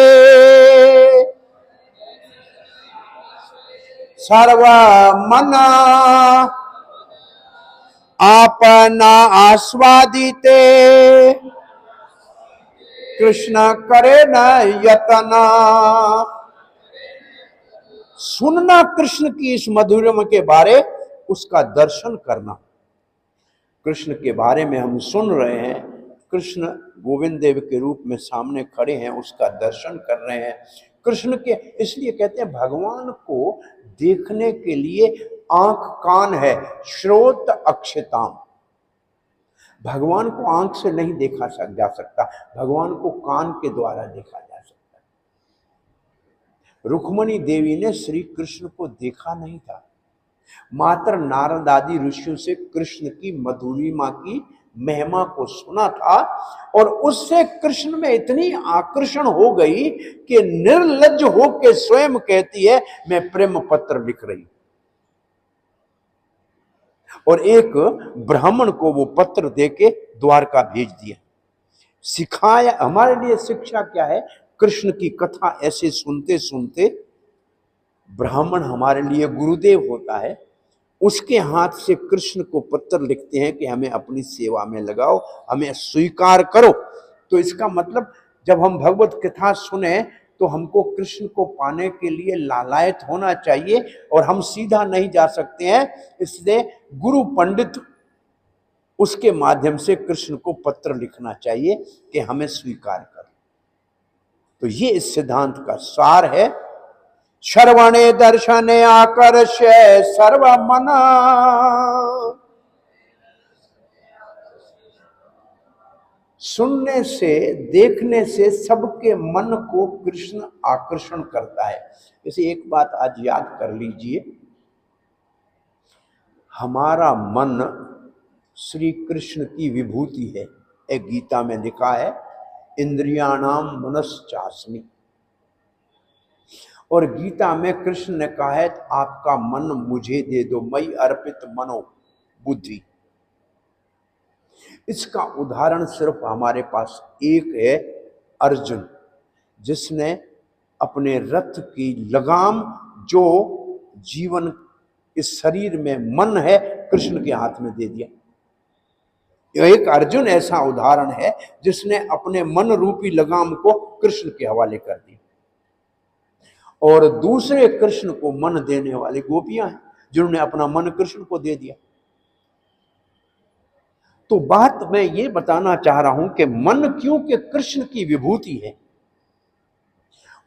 सर्व मना आपना आस्वादिते कृष्ण करे न यतना। सुनना कृष्ण की इस मधुरिमा के बारे, उसका दर्शन करना। कृष्ण के बारे में हम सुन रहे हैं, कृष्ण गोविंद देव के रूप में सामने खड़े हैं, उसका दर्शन कर रहे हैं। कृष्ण के, इसलिए कहते हैं भगवान को देखने के लिए आंख कान है, श्रोत अक्षताम। भगवान को आंख से नहीं देखा जा सकता, भगवान को कान के द्वारा देखा जा सकता है। रुक्मणी देवी ने श्री कृष्ण को देखा नहीं था, मात्र नारद आदि ऋषियों से कृष्ण की मधुरिमा की महिमा को सुना था और उससे कृष्ण में इतनी आकर्षण हो गई कि निर्लज्ज होकर स्वयं कहती है मैं प्रेम पत्र लिख रही। और एक ब्राह्मण को वो पत्र देके द्वारका भेज दिया। सिखाया, हमारे लिए शिक्षा क्या है? कृष्ण की कथा ऐसे सुनते सुनते ब्राह्मण हमारे लिए गुरुदेव होता है। उसके हाथ से कृष्ण को पत्र लिखते हैं कि हमें अपनी सेवा में लगाओ, हमें स्वीकार करो। तो इसका मतलब जब हम भगवत कथा सुने तो हमको कृष्ण को पाने के लिए लालायत होना चाहिए और हम सीधा नहीं जा सकते हैं। इसलिए गुरु पंडित उसके माध्यम से कृष्ण को पत्र लिखना चाहिए कि हमें स्वीकार करो। तो ये इस सिद्धांत का सार है। श्रवणे दर्शने आकर्षे सर्व मना। सुनने से, देखने से सबके मन को कृष्ण आकर्षण करता है। जैसे एक बात आज याद कर लीजिए, हमारा मन श्री कृष्ण की विभूति है। एक गीता में लिखा है इंद्रियाणाम मनश्चास्मि। और गीता में कृष्ण ने कहा है आपका मन मुझे दे दो, मई अर्पित मनो बुद्धि। इसका उदाहरण सिर्फ हमारे पास एक है, अर्जुन, जिसने अपने रथ की लगाम, जो जीवन इस शरीर में मन है, कृष्ण के हाथ में दे दिया। एक अर्जुन ऐसा उदाहरण है जिसने अपने मन रूपी लगाम को कृष्ण के हवाले कर दिया। और दूसरे कृष्ण को मन देने वाली गोपियां हैं जिन्होंने अपना मन कृष्ण को दे दिया। तो बात मैं ये बताना चाह रहा हूं कि मन क्योंकि कृष्ण की विभूति है,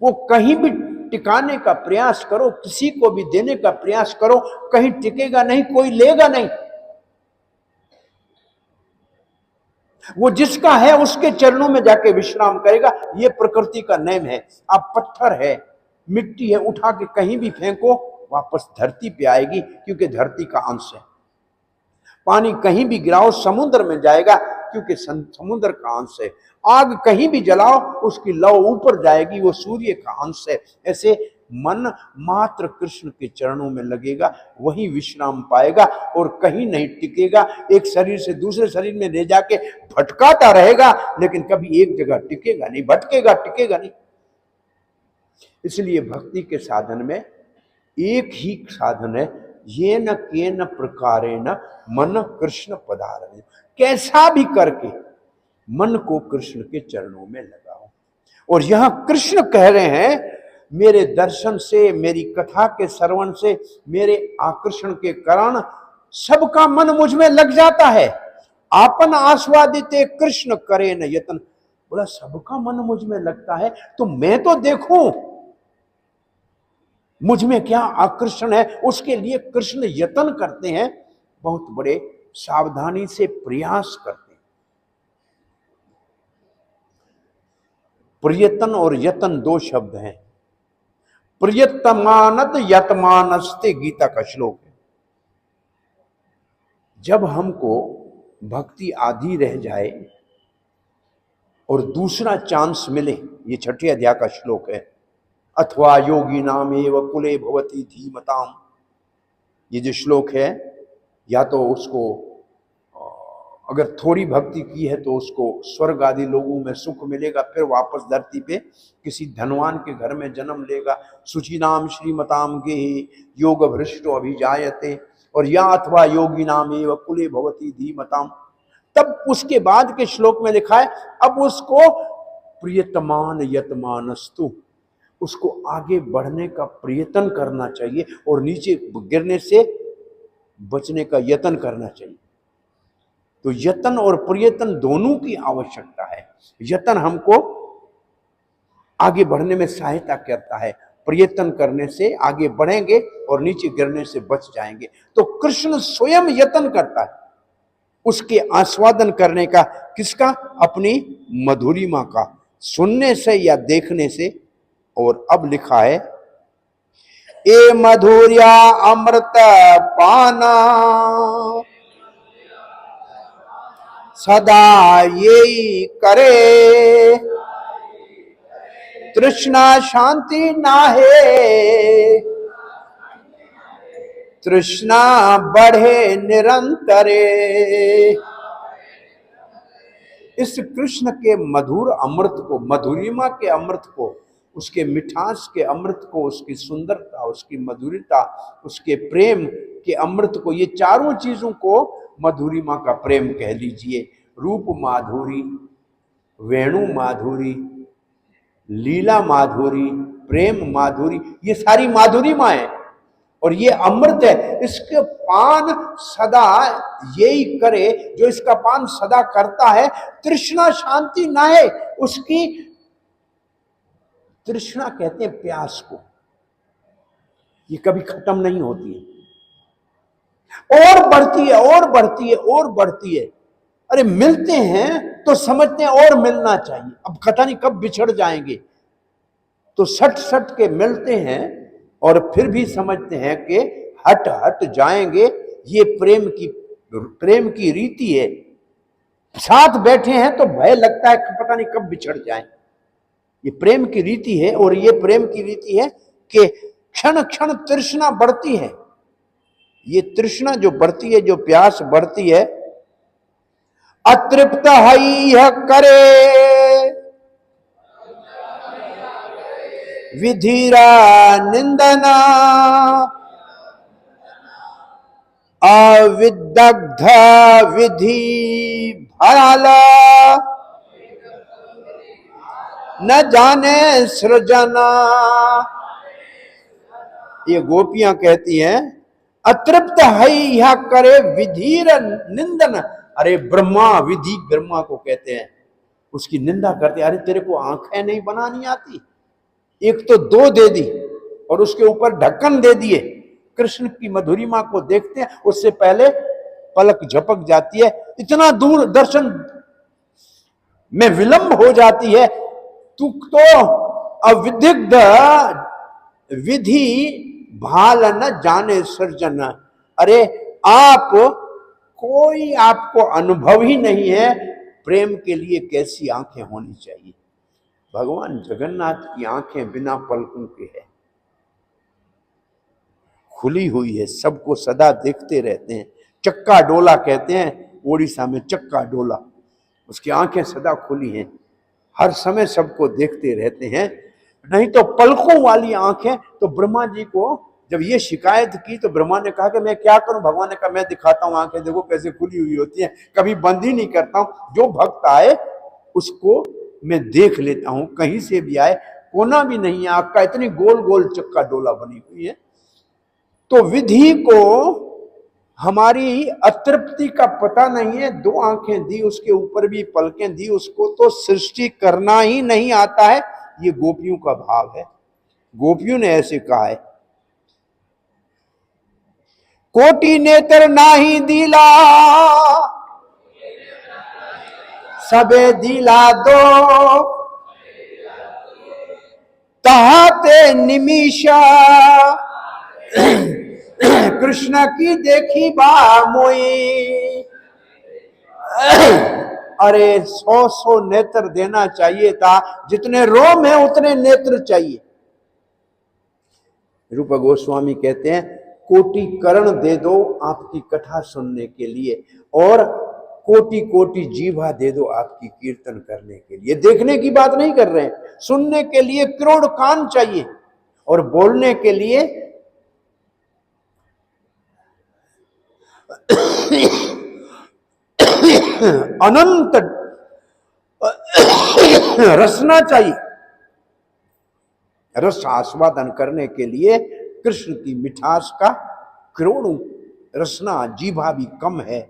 वो कहीं भी टिकाने का प्रयास करो, किसी को भी देने का प्रयास करो, कहीं टिकेगा नहीं, कोई लेगा नहीं। वो जिसका है उसके चरणों में जाके विश्राम करेगा। ये प्रकृति का नियम है। आप पत्थर है, मिट्टी है, उठा के कहीं भी फेंको, वापस धरती पे आएगी, क्योंकि धरती का अंश है। पानी कहीं भी गिराओ समुद्र में जाएगा, क्योंकि समुद्र का अंश है। आग कहीं भी जलाओ उसकी लौ ऊपर जाएगी, वो सूर्य का अंश है। ऐसे मन मात्र कृष्ण के चरणों में लगेगा, वही विश्राम पाएगा और कहीं नहीं टिकेगा। एक शरीर से दूसरे शरीर में ले जाके भटकाता रहेगा, लेकिन कभी एक जगह टिकेगा नहीं, भटकेगा, टिकेगा नहीं। इसलिए भक्ति के साधन में एक ही साधन है, ये न के न प्रकारेण मन कृष्ण पधारणे। कैसा भी करके मन को कृष्ण के चरणों में लगाओ। और यहां कृष्ण कह रहे हैं, मेरे दर्शन से, मेरी कथा के श्रवण से, मेरे आकर्षण के कारण सबका मन मुझ में लग जाता है। आपन आस्वादिते कृष्ण करे न यतन। बोला सबका मन मुझ में लगता है, तो मैं तो देखूं मुझ में क्या आकर्षण है। उसके लिए कृष्ण यत्न करते हैं, बहुत बड़े सावधानी से प्रयास करते हैं। प्रयत्न और यत्न दो शब्द हैं। प्रयत्मानद यतमानस्ते, गीता का श्लोक है। जब हमको भक्ति आधी रह जाए और दूसरा चांस मिले, ये 6ठे अध्याय का श्लोक है, अथवा योगी नाम एव कुले भवती धीमताम। ये जो श्लोक है, या तो उसको अगर थोड़ी भक्ति की है तो उसको स्वर्ग आदि लोगों में सुख मिलेगा, फिर वापस धरती पे किसी धनवान के घर में जन्म लेगा। सुचिनाम श्रीमताम गेहि योग भ्रष्टो अभिजायते, और या अथवा योगी नाम एव कुले भवती धीमताम। तब उसके बाद के श्लोक में लिखा है, अब उसको प्रियतमान यतमानस्तु, उसको आगे बढ़ने का प्रयत्न करना चाहिए और नीचे गिरने से बचने का यत्न करना चाहिए। तो यत्न और प्रयत्न दोनों की आवश्यकता है। यत्न हमको आगे बढ़ने में सहायता करता है, प्रयत्न करने से आगे बढ़ेंगे और नीचे गिरने से बच जाएंगे। तो कृष्ण स्वयं यत्न करता है उसके आस्वादन करने का। किसका? अपनी मधुरिमा का, सुनने से या देखने से। और अब लिखा है, ए मधुर्या अमृत पाना सदा ये करे, तृष्णा शांति नाहे, तृष्णा बढ़े निरंतरे। इस कृष्ण के मधुर अमृत को, मधुरिमा के अमृत को, उसके मिठास के अमृत को, उसकी सुंदरता, उसकी मधुरता, उसके प्रेम के अमृत को, ये चारों चीजों को मधुरिमा का प्रेम कह लीजिए। रूप माधुरी, वेणु माधुरी, लीला माधुरी, प्रेम माधुरी, ये सारी माधुरिमा है और ये अमृत है। इसके पान सदा यही करे, जो इसका पान सदा करता है, तृष्णा शांति ना है उसकी। तृष्णा कहते हैं प्यास को, ये कभी खत्म नहीं होती है, और बढ़ती है और बढ़ती है और बढ़ती है। अरे मिलते हैं तो समझते हैं और मिलना चाहिए, अब पता नहीं कब बिछड़ जाएंगे, तो सट सट के मिलते हैं और फिर भी समझते हैं कि हट हट जाएंगे। ये प्रेम की रीति है। साथ बैठे हैं तो भय लगता है कि पता नहीं कब बिछड़ जाएं। ये प्रेम की रीति है, और ये प्रेम की रीति है कि क्षण क्षण तृष्णा बढ़ती है। ये तृष्णा जो बढ़ती है, जो प्यास बढ़ती है, अतृप्त हई करे विधिरा निंदना अविदग्ध विधि भराला न जाने सृजना। ये गोपियां कहती हैं अतृप्त है यह करे विधीर निंदन। अरे ब्रह्मा, विधि ब्रह्मा को कहते हैं, उसकी निंदा करते हैं। अरे तेरे को आंखें नहीं बनानी आती, एक तो दो दे दी और उसके ऊपर ढक्कन दे दिए। कृष्ण की मधुरिमा को देखते हैं, उससे पहले पलक झपक जाती है, इतना दूर दर्शन में विलंब हो जाती है। तू तो अविदिग्ध विधि भाल न जाने सृजन। अरे आप, कोई आपको अनुभव ही नहीं है प्रेम के लिए कैसी आंखें होनी चाहिए। भगवान जगन्नाथ की आंखें बिना पलकों के है, खुली हुई है, सबको सदा देखते रहते हैं। चक्का डोला कहते हैं ओडिशा में, चक्का डोला, उसकी आंखें सदा खुली हैं, हर समय सबको देखते रहते हैं। नहीं तो पलकों वाली आंखें। तो ब्रह्मा जी को जब ये शिकायत की तो ब्रह्मा ने कहा कि मैं क्या करूं। भगवान ने कहा मैं दिखाता हूं, आंखें देखो कैसे खुली हुई होती हैं, कभी बंद ही नहीं करता हूं। जो भक्त आए उसको मैं देख लेता हूं, कहीं से भी आए, कोना भी नहीं है आपका, इतनी गोल गोल चक्का डोला बनी हुई है। तो विधि को हमारी अतृप्ति का पता नहीं है, दो आंखें दी, उसके ऊपर भी पलकें दी, उसको तो सृष्टि करना ही नहीं आता है। ये गोपियों का भाव है, गोपियों ने ऐसे कहा है। कोटि नेत्र नाही दिला सबे दिला दो तहाते निमिषा कृष्ण की देखी बा मोई। अरे 100 नेत्र देना चाहिए था, जितने रोम है उतने नेत्र चाहिए। रूप गोस्वामी कहते हैं कोटि करण दे दो आपकी कथा सुनने के लिए, और कोटि कोटि जीवा दे दो आपकी कीर्तन करने के लिए। देखने की बात नहीं कर रहे हैं, सुनने के लिए करोड़ कान चाहिए, और बोलने के लिए अनंत रसना चाहिए। रस आस्वादन करने के लिए कृष्ण की मिठास का करोड़ों रसना, जीभा भी कम है।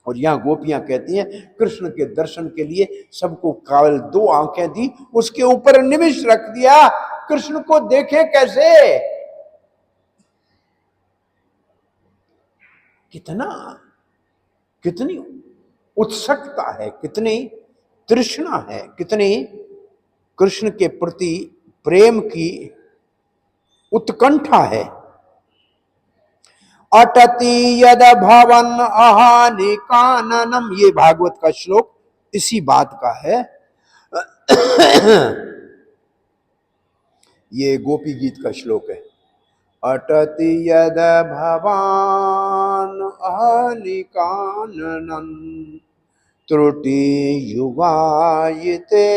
और यहां गोपियां कहती हैं कृष्ण के दर्शन के लिए सबको केवल 2 आंखें दी, उसके ऊपर निमिष रख दिया। कृष्ण को देखे कैसे? कितनी उत्सुकता है, कितनी तृष्णा है, कितनी कृष्ण के प्रति प्रेम की उत्कंठा है। अटति यद भवन अहानि काननम, ये भागवत का श्लोक इसी बात का है। ये गोपी गीत का श्लोक है। अटति यद भवान अहानि काननम त्रुटि युगायिते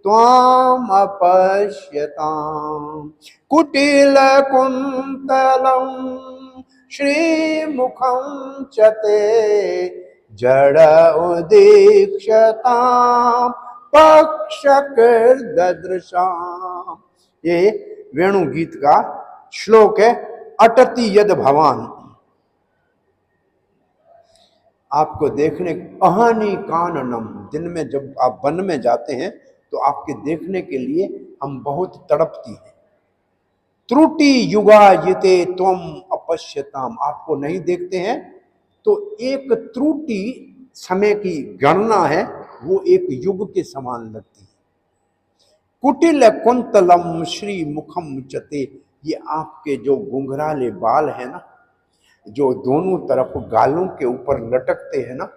त्वाम अपश्यताम कुटिल कुंतलम श्रीमुखं च ते जड़ उदीक्षताम पक्षकृदृशाम। ये वेणु गीत का श्लोक है। अटति यद भवान, आपको देखने, अहानि काननम, दिन में जब आप वन में जाते हैं तो आपके देखने के लिए हम बहुत तड़पती हैं। त्रुटि युगायिते त्वम अपश्यताम, आपको नहीं देखते हैं तो एक त्रुटि समय की गणना है, वो एक युग के समान लगती है। कुटिल कुंतलम श्री मुखम चते, ये आपके जो घुंघराले बाल है ना, जो दोनों तरफ गालों के ऊपर लटकते हैं ना,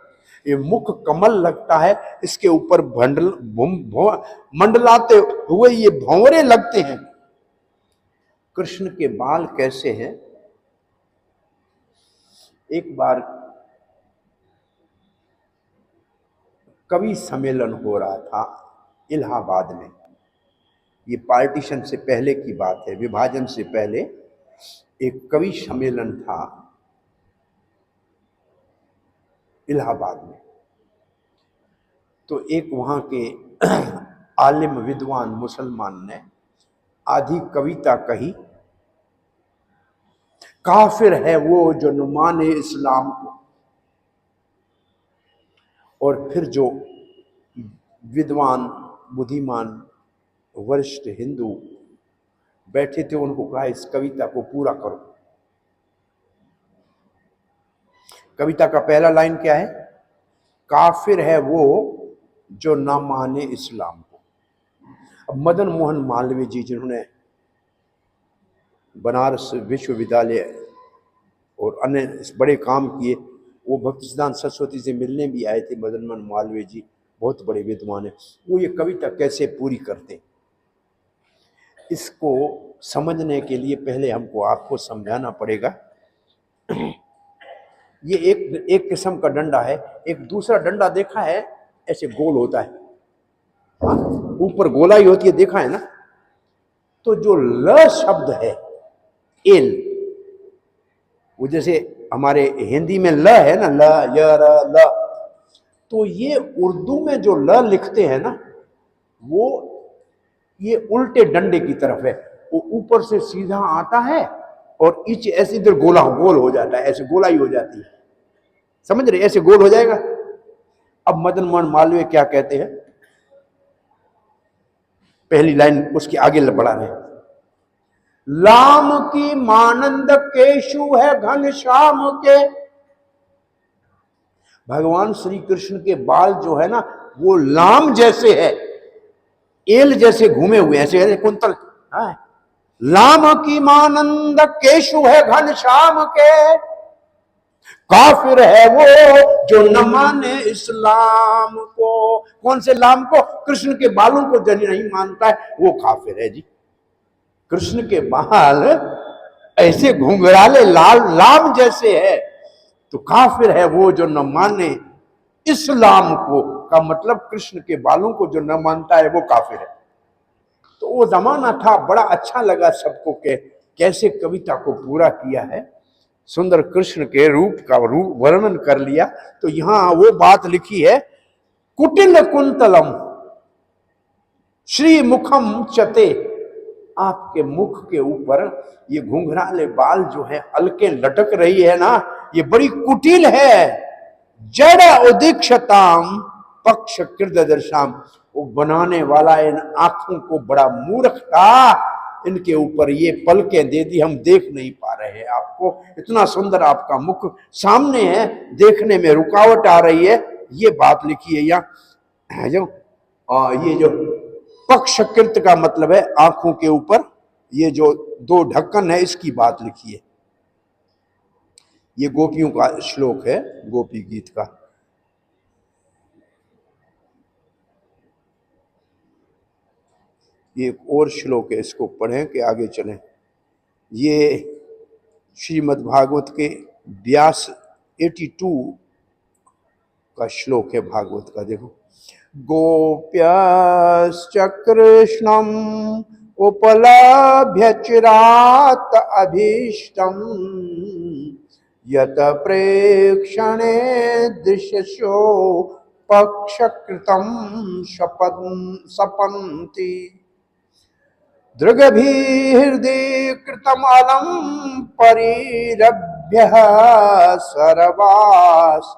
ये मुख कमल लगता है, इसके ऊपर मंडलाते हुए ये भंवरे लगते हैं। कृष्ण के बाल कैसे हैं? एक बार कवि सम्मेलन हो रहा था इलाहाबाद में। ये पार्टीशन से पहले की बात है, विभाजन से पहले एक कवि सम्मेलन था इलाहाबाद में। तो एक वहाँ के आलिम विद्वान मुसलमान ने आधी कविता कही, काफिर है वो जो न माने इस्लाम को। और फिर जो विद्वान बुद्धिमान वरिष्ठ हिंदू बैठे थे उनको कहा इस कविता को पूरा करो। कविता का पहला लाइन क्या है? काफिर है वो जो ना माने इस्लाम को। अब मदन मोहन मालवीय जी जिन्होंने बनारस विश्वविद्यालय और अन्य बड़े काम किए, वो भक्तिसिद्धांत सरस्वती से मिलने भी आए थे। मदन मोहन मालवीय जी बहुत बड़े विद्वान हैं। वो ये कविता कैसे पूरी करते, इसको समझने के लिए पहले हमको आपको समझाना पड़ेगा। ये एक किस्म का डंडा है। एक दूसरा डंडा देखा है, ऐसे गोल होता है, ऊपर गोलाई होती है, देखा है ना? तो जो ल शब्द है एल, वो जैसे हमारे हिंदी में ल है ना, ल य र ल, तो ये उर्दू में जो ल लिखते हैं ना, वो ये उल्टे डंडे की तरफ है। वो ऊपर से सीधा आता है और इच ऐसे इधर गोला गोल हो जाता है, ऐसे गोलाई हो जाती है, समझ रहे? ऐसे गोल हो जाएगा। अब मदन मोहन मालवीय क्या कहते हैं, पहली लाइन उसके आगे बढ़ा रहे, लाम की मानंद केशु है घन श्याम के। भगवान श्री कृष्ण के बाल जो है ना, वो लाम जैसे है, एल जैसे घूमे हुए, ऐसे कुंतल। लाम की मानंद केशु है घन श्याम के, काफिर है वो जो न माने इस्लाम को। कौन से लाम को? कृष्ण के बालों को जो नहीं मानता है वो काफिर है जी। कृष्ण के बाल ऐसे घुंघराले लाल लाम जैसे है, तो काफिर है वो जो न माने इस्लाम को, का मतलब कृष्ण के बालों को जो न मानता है वो काफिर है। तो वो जमाना था, बड़ा अच्छा लगा सबको के कैसे कविता को पूरा किया है, सुंदर कृष्ण के रूप का वर्णन कर लिया। तो यहां वो बात लिखी है, कुटिल कुंतलम श्री मुखम चते। आपके मुख के ऊपर ये घुंघराले बाल जो है हल्के लटक रही है ना, ये बड़ी कुटिल है। जड़ उदीक्षताम पक्ष कृदर्शाम, वो बनाने वाला इन आंखों को बड़ा मूर्ख था, इनके ऊपर ये पलकें दे दी, हम देख नहीं पा रहे हैं आपको। इतना सुंदर आपका मुख सामने है, देखने में रुकावट आ रही है। ये बात लिखी है यहाँ जो ये जो पक्षकृत का मतलब है आंखों के ऊपर ये जो दो ढक्कन है, इसकी बात लिखी है। ये गोपियों का श्लोक है, गोपी गीत का। ये एक और श्लोक है, इसको पढ़ें कि आगे चलें। ये श्रीमद् भागवत के व्यास 82 का श्लोक है भागवत का। देखो, गोप्यश्च कृष्णम् उपलभ्य चिरात् अभीष्टम् यत प्रेक्षणे दृश्यशो पक्षकृतं सपन्ति दृगभिहृदय कृतमलं परिरभ्य सर्वास्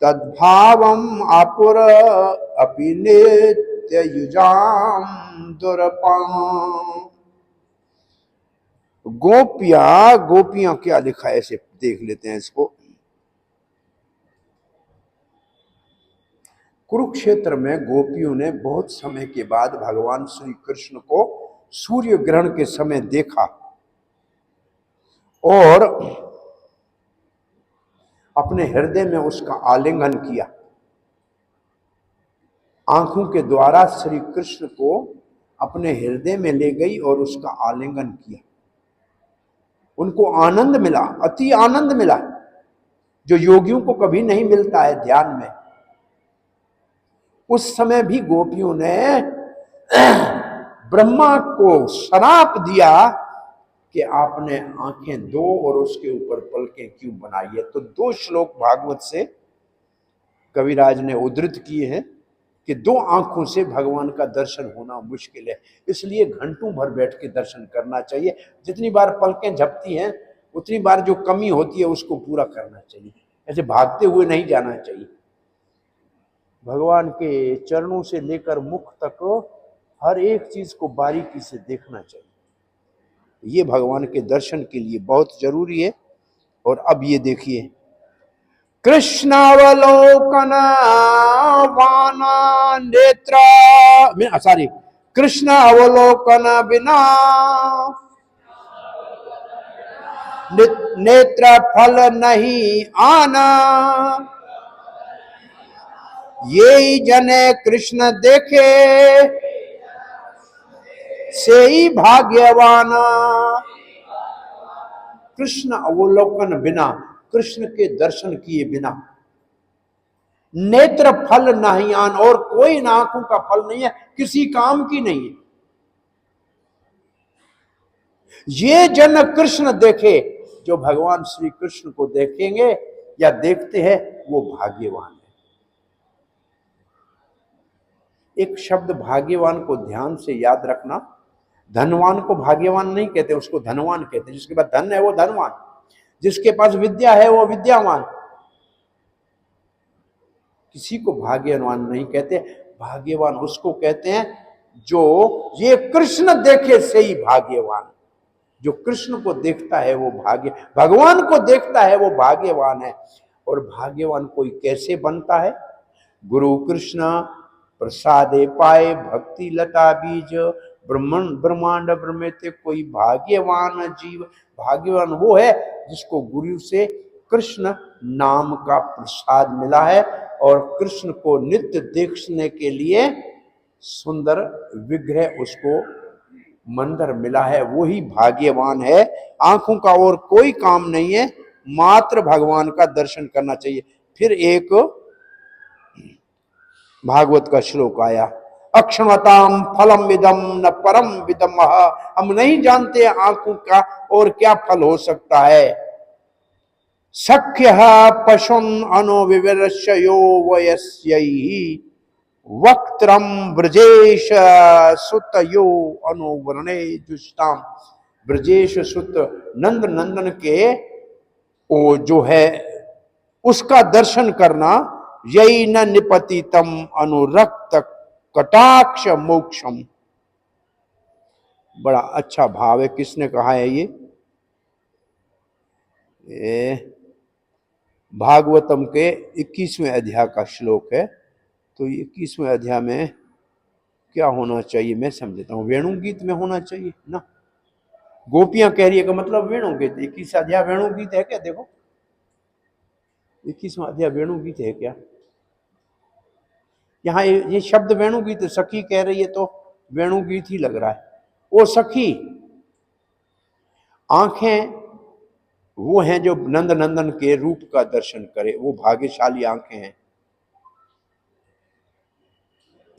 तद्भावम् आपुर अपि नित्य युजाम दुर्पम। गोपियां क्या लिखा है, ऐसे देख लेते हैं इसको। कुरुक्षेत्र में गोपियों ने बहुत समय के बाद भगवान श्री कृष्ण को सूर्य ग्रहण के समय देखा और अपने हृदय में उसका आलिंगन किया। आंखों के द्वारा श्री कृष्ण को अपने हृदय में ले गई और उसका आलिंगन किया। उनको आनंद मिला, अति आनंद मिला, जो योगियों को कभी नहीं मिलता है ध्यान में। उस समय भी गोपियों ने ब्रह्मा को श्राप दिया कि आपने आंखें दो और उसके ऊपर पलकें क्यों बनाई है। तो 2 श्लोक भागवत से कविराज ने उद्धृत किए हैं कि 2 आंखों से भगवान का दर्शन होना मुश्किल है, इसलिए घंटों भर बैठ के दर्शन करना चाहिए। जितनी बार पलकें झपती हैं उतनी बार जो कमी होती है उसको पूरा करना चाहिए, ऐसे भागते हुए नहीं जाना चाहिए। भगवान के चरणों से लेकर मुख तक हर एक चीज को बारीकी से देखना चाहिए, ये भगवान के दर्शन के लिए बहुत जरूरी है। और अब ये देखिए, कृष्णावलोकन वाना नेत्र सॉरी कृष्ण अवलोकन बिना नेत्र फल नहीं आना, ये जने कृष्ण देखे से ही भाग्यवान। कृष्ण अवलोकन बिना, कृष्ण के दर्शन किए बिना नेत्र फल नहीं आन, और कोई इन आंखों का फल नहीं है, किसी काम की नहीं है। ये जन कृष्ण देखे, जो भगवान श्री कृष्ण को देखेंगे या देखते हैं वो भाग्यवान है। एक शब्द भाग्यवान को ध्यान से याद रखना, धनवान को भाग्यवान नहीं कहते, उसको धनवान कहते हैं। जिसके पास धन है वो धनवान, जिसके पास विद्या है वो विद्यावान। किसी को भाग्यवान नहीं कहते, भाग्यवान उसको कहते हैं जो ये कृष्ण देखे से ही भाग्यवान। जो कृष्ण को देखता है वो भगवान को देखता है वो भाग्यवान है। और भाग्यवान कोई कैसे बनता है? गुरु कृष्ण प्रसादे पाए भक्ति लता बीज, ब्रह्मांड ब्रह्मेते कोई भाग्यवान जीव। भाग्यवान वो है जिसको गुरु से कृष्ण नाम का प्रसाद मिला है और कृष्ण को नित्य देखने के लिए सुंदर विग्रह उसको मंदिर मिला है, वही भाग्यवान है। आंखों का और कोई काम नहीं है, मात्र भगवान का दर्शन करना चाहिए। फिर एक भागवत का श्लोक आया, अक्षमताम फलम विदम न परम विदम। हम नहीं जानते आंखों का और क्या फल हो सकता है। सख्य पशुन अनुविवरस्यो वयस्यैहि वक्त्रम ब्रजेश सुतयो अनुवर्णे जुष्टाम। ब्रजेश सुत नंद नंदन के वो जो है उसका दर्शन करना, यही न निपतितम अनुरक्त कटाक्ष मोक्षम। बड़ा अच्छा भाव है, किसने कहा है ये? भागवतम के 21वें अध्याय का श्लोक है। तो 21वें अध्याय में क्या होना चाहिए मैं समझता हूँ, वेणु गीत में होना चाहिए ना। गोपियां कह रही है का मतलब वेणु गीत। 21 अध्याय वेणु गीत है क्या? देखो 21वां अध्याय वेणु गीत है क्या? यहाँ ये शब्द वेणु गीत, सखी कह रही है तो वेणु गीत ही लग रहा है। वो सखी आंखें वो हैं जो नंद नंदन के रूप का दर्शन करे, वो भाग्यशाली आंखें हैं।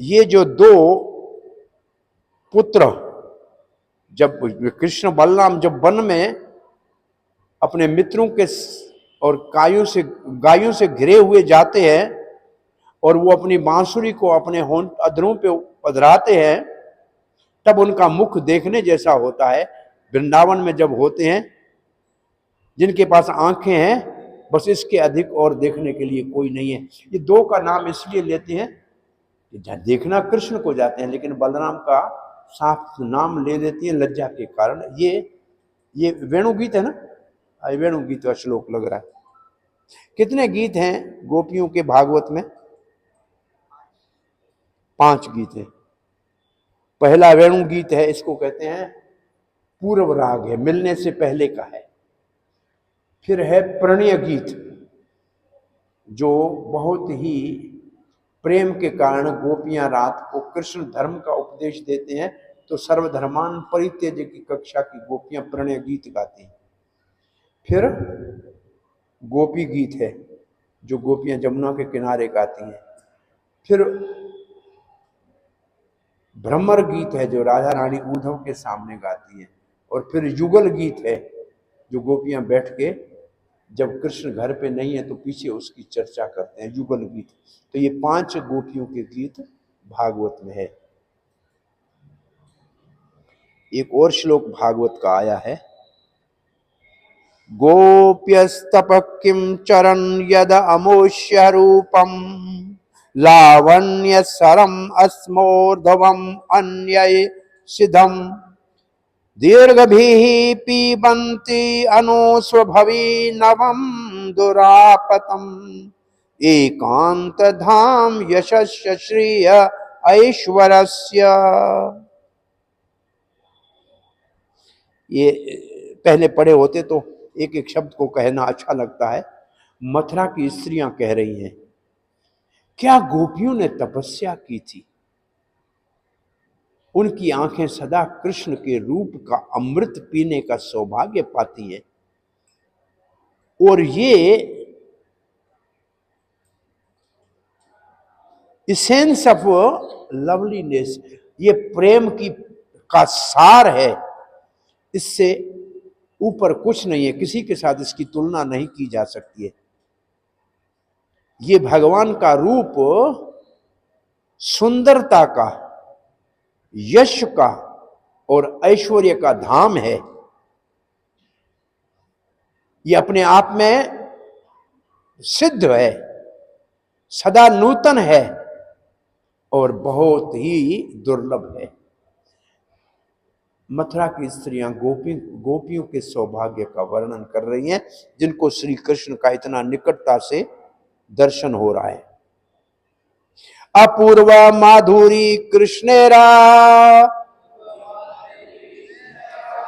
ये जो 2 पुत्र, जब कृष्ण बलराम जब वन में अपने मित्रों के और गायों से घिरे हुए जाते हैं और वो अपनी बांसुरी को अपने अधरों पे पधराते हैं, तब उनका मुख देखने जैसा होता है। वृंदावन में जब होते हैं, जिनके पास आंखें हैं, बस इसके अधिक और देखने के लिए कोई नहीं है। ये 2 का नाम इसलिए लेते हैं कि देखना कृष्ण को जाते हैं, लेकिन बलराम का साफ नाम ले लेती हैं लज्जा के कारण। ये वेणु गीत है ना, वेणु गीत का श्लोक लग रहा है। कितने गीत हैं गोपियों के भागवत में? 5 गीत हैं। पहला वेणु गीत है, इसको कहते हैं पूर्व राग है, मिलने से पहले का है। फिर है प्रणय गीत, जो बहुत ही प्रेम के कारण गोपियां रात को कृष्ण धर्म का उपदेश देते हैं, तो सर्वधर्मान परित्यज्य की कक्षा की गोपियां प्रणय गीत गाती हैं। फिर गोपी गीत है, जो गोपियां जमुना के किनारे गाती हैं। फिर भ्रमर गीत है जो राधा रानी उद्धव के सामने गाती है, और फिर युगल गीत है जो गोपियां बैठ के जब कृष्ण घर पे नहीं है तो पीछे उसकी चर्चा करते हैं, युगल गीत। तो ये 5 गोपियों के गीत भागवत में है। एक और श्लोक भागवत का आया है, गोप्यस्तप किम चरन यद अमोष्य रूपम लावण्य सरम अस्मोर्धवम अन्य सिद्धम दीर्घभिः पीबन्ति अनुस्वभवी नवम दुरापतम एकांत धाम यशस्य श्रिय ऐश्वरस्य। ये पहले पढ़े होते तो एक एक शब्द को कहना अच्छा लगता है। मथुरा की स्त्रियां कह रही हैं, क्या गोपियों ने तपस्या की थी, उनकी आंखें सदा कृष्ण के रूप का अमृत पीने का सौभाग्य पाती हैं, और ये इसेंस ऑफ लवलीनेस, ये प्रेम की का सार है, इससे ऊपर कुछ नहीं है, किसी के साथ इसकी तुलना नहीं की जा सकती है। ये भगवान का रूप सुंदरता का, यश का और ऐश्वर्य का धाम है। ये अपने आप में सिद्ध है, सदा नूतन है और बहुत ही दुर्लभ है। मथुरा की स्त्रियां गोपियों के सौभाग्य का वर्णन कर रही हैं, जिनको श्री कृष्ण का इतना निकटता से दर्शन हो रहा है। अपूर्व माधुरी कृष्णेरा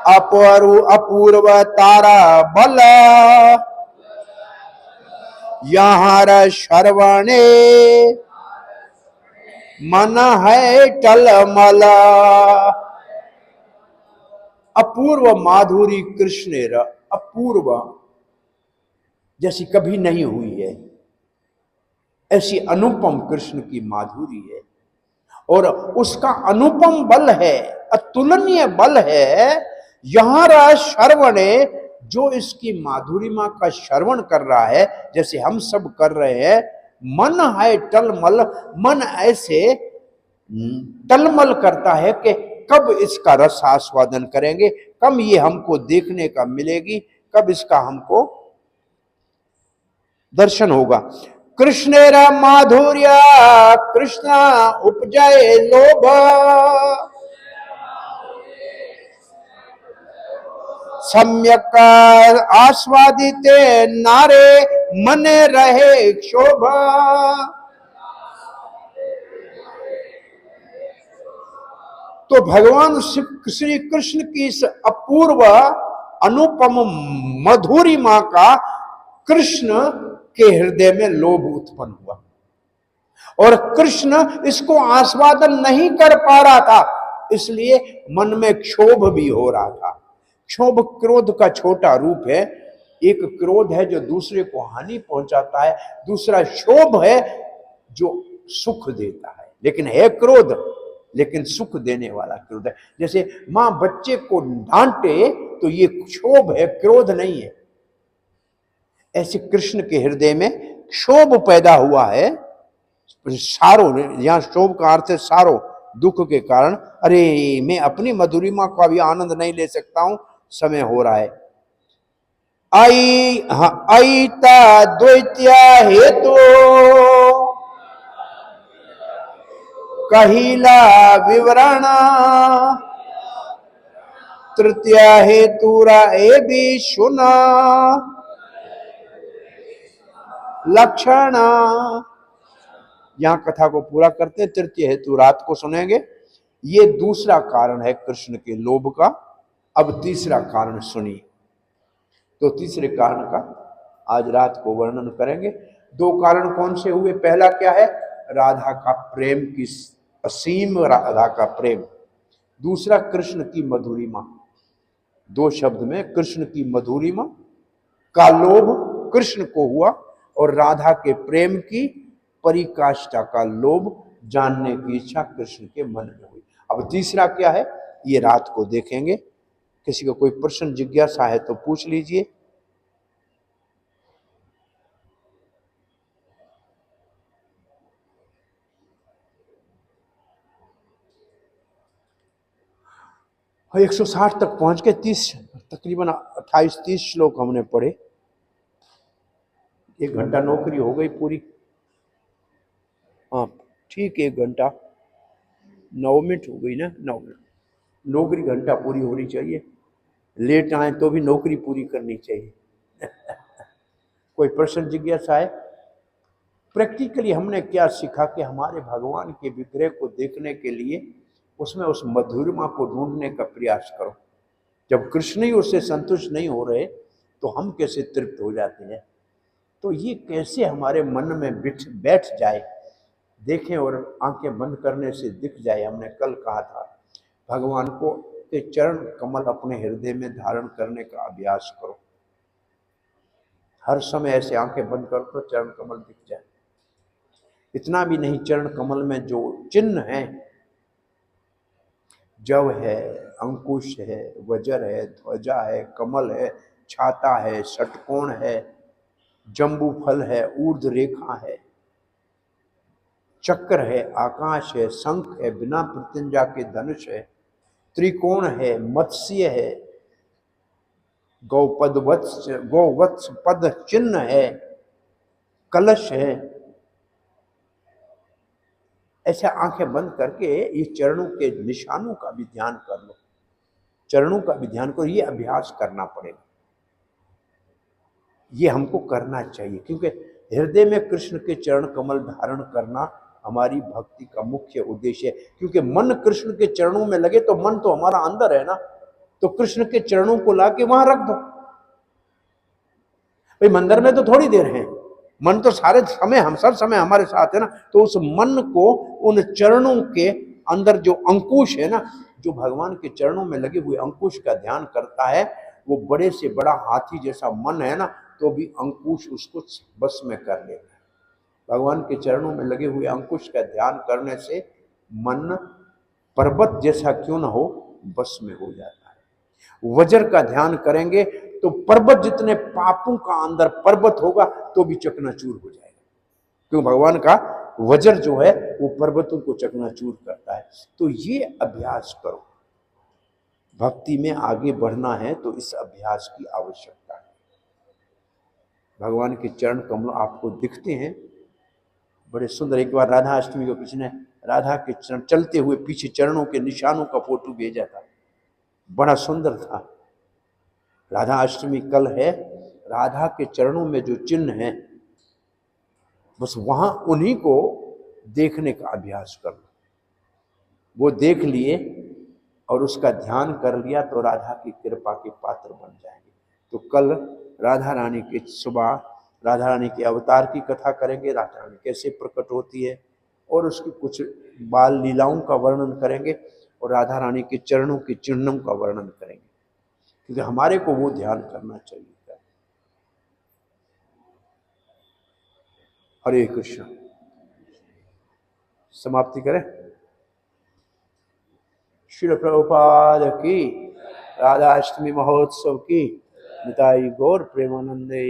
अपूर्व तारा बल यहाँ श्रवणे मन है टलमला। अपूर्व माधुरी कृष्णेरा, अपूर्व जैसी कभी नहीं हुई है, ऐसी अनुपम कृष्ण की माधुरी है, और उसका अनुपम बल है, अतुलनीय बल है। यहाँ श्रवणे, जो इसकी माधुरिमा का श्रवण कर रहा है, जैसे हम सब कर रहे हैं, मन है टलमल, मन ऐसे टलमल करता है कि कब इसका रस आस्वादन करेंगे, कब ये हमको देखने का मिलेगी, कब इसका हमको दर्शन होगा। कृष्णेरा माधुर्य कृष्ण उपजय लोभ सम्यक आस्वादित नारे मने रहे शोभा। तो भगवान श्री कृष्ण की इस अपूर्व अनुपम मधुरिमा का कृष्ण के हृदय में लोभ उत्पन्न हुआ, और कृष्ण इसको आस्वादन नहीं कर पा रहा था, इसलिए मन में क्षोभ भी हो रहा था। क्षोभ क्रोध का छोटा रूप है। एक क्रोध है जो दूसरे को हानि पहुंचाता है, दूसरा क्षोभ है जो सुख देता है, लेकिन है क्रोध, लेकिन सुख देने वाला क्रोध है। जैसे मां बच्चे को डांटे तो ये क्षोभ है, क्रोध नहीं है। ऐसे कृष्ण के हृदय में क्षोभ पैदा हुआ है, सारो, यहां क्षोभ का अर्थ है सारो, दुख के कारण, अरे मैं अपनी मधुरिमा का भी आनंद नहीं ले सकता हूं, समय हो रहा है। अईता द्वैत्या हेतु कहिला विवरण तृतीय हेतुरा ए भी सुना लक्षण। यहां कथा को पूरा करते हैं, तृतीय हेतु रात को सुनेंगे। ये दूसरा कारण है कृष्ण के लोभ का। अब तीसरा कारण सुनिए। तो तीसरे कारण का आज रात को वर्णन करेंगे। 2 कारण कौन से हुए? पहला क्या है? राधा का प्रेम की असीम, राधा का प्रेम। दूसरा कृष्ण की मधुरिमा। 2 शब्द में कृष्ण की मधुरिमा का लोभ कृष्ण को हुआ, और राधा के प्रेम की परिकाष्ठा का लोभ, जानने की इच्छा कृष्ण के मन में हुई। अब तीसरा क्या है, ये रात को देखेंगे। किसी को कोई प्रश्न जिज्ञासा है तो पूछ लीजिए। और 160 तक पहुंच के 30 तकरीबन 28-30 श्लोक हमने पढ़े। 1 घंटा नौकरी हो गई पूरी। हाँ ठीक, 1 घंटा 9 मिनट हो गई ना, 9 मिनट। नौकरी घंटा पूरी होनी चाहिए, लेट आए तो भी नौकरी पूरी करनी चाहिए। कोई प्रश्न जिज्ञासा है? प्रैक्टिकली हमने क्या सीखा कि हमारे भगवान के विग्रह को देखने के लिए उसमें उस मधुरिमा को ढूंढने का प्रयास करो। जब कृष्ण ही उससे संतुष्ट नहीं हो रहे तो हम कैसे तृप्त हो जाते हैं? तो ये कैसे हमारे मन में बैठ जाए, देखें और आंखें बंद करने से दिख जाए। हमने कल कहा था भगवान को के चरण कमल अपने हृदय में धारण करने का अभ्यास करो। हर समय ऐसे आंखें बंद करो तो चरण कमल दिख जाए। इतना भी नहीं, चरण कमल में जो चिन्ह है, जव है, अंकुश है, वज्र है, ध्वजा है, कमल है, छाता है, षटकोण है, जंबू फल है, ऊर्ध्व रेखा है, चक्र है, आकाश है, शंख है, बिना प्रत्यंजा के धनुष है, त्रिकोण है, मत्स्य है, गौवत्स पद चिन्ह है, कलश है। ऐसे आंखें बंद करके ये चरणों के निशानों का भी ध्यान कर लो, चरणों का भी ध्यान करो। ये अभ्यास करना पड़ेगा, ये हमको करना चाहिए, क्योंकि हृदय में कृष्ण के चरण कमल धारण करना हमारी भक्ति का मुख्य उद्देश्य है। क्योंकि मन कृष्ण के चरणों में लगे तो मन तो हमारा अंदर है ना, तो कृष्ण के चरणों को लाके वहां रख दो। भाई मंदिर में तो थोड़ी देर है, मन तो सारे समय, हम सब समय हमारे साथ है ना। तो उस मन को उन चरणों के अंदर जो अंकुश है ना, जो भगवान के चरणों में लगे हुए अंकुश का ध्यान करता है, वो बड़े से बड़ा हाथी जैसा मन है ना, तो भी अंकुश उसको बस में कर लेता है। भगवान के चरणों में लगे हुए अंकुश का ध्यान करने से मन पर्वत जैसा क्यों ना हो, बस में हो जाता है। वज्र का ध्यान करेंगे तो पर्वत जितने पापों का अंदर पर्वत होगा तो भी चकनाचूर हो जाएगा, क्योंकि भगवान का वज्र जो है वो पर्वतों को चकनाचूर करता है। तो ये अभ्यास करो, भक्ति में आगे बढ़ना है तो इस अभ्यास की आवश्यकता है। भगवान के चरण कमल आपको दिखते हैं बड़े सुंदर। एक बार राधा अष्टमी को किसी ने राधा के चरण चलते हुए पीछे चरणों के निशानों का फोटो भेजा था, बड़ा सुंदर था। राधा अष्टमी कल है, राधा के चरणों में जो चिन्ह है बस वहां उन्हीं को देखने का अभ्यास कर लो। वो देख लिए और उसका ध्यान कर लिया तो राधा की कृपा के पात्र बन जाएंगे। तो कल राधा रानी के सुबह राधा रानी के अवतार की कथा करेंगे, राधा रानी कैसे प्रकट होती है और उसकी कुछ बाल लीलाओं का वर्णन करेंगे और राधा रानी के चरणों के चिन्हों का वर्णन करेंगे, क्योंकि हमारे को वो ध्यान करना चाहिए। हरे कृष्ण। समाप्ति करें। श्रील प्रभुपाद की, राधा अष्टमी महोत्सव की, निताई गौर प्रेमानंदे।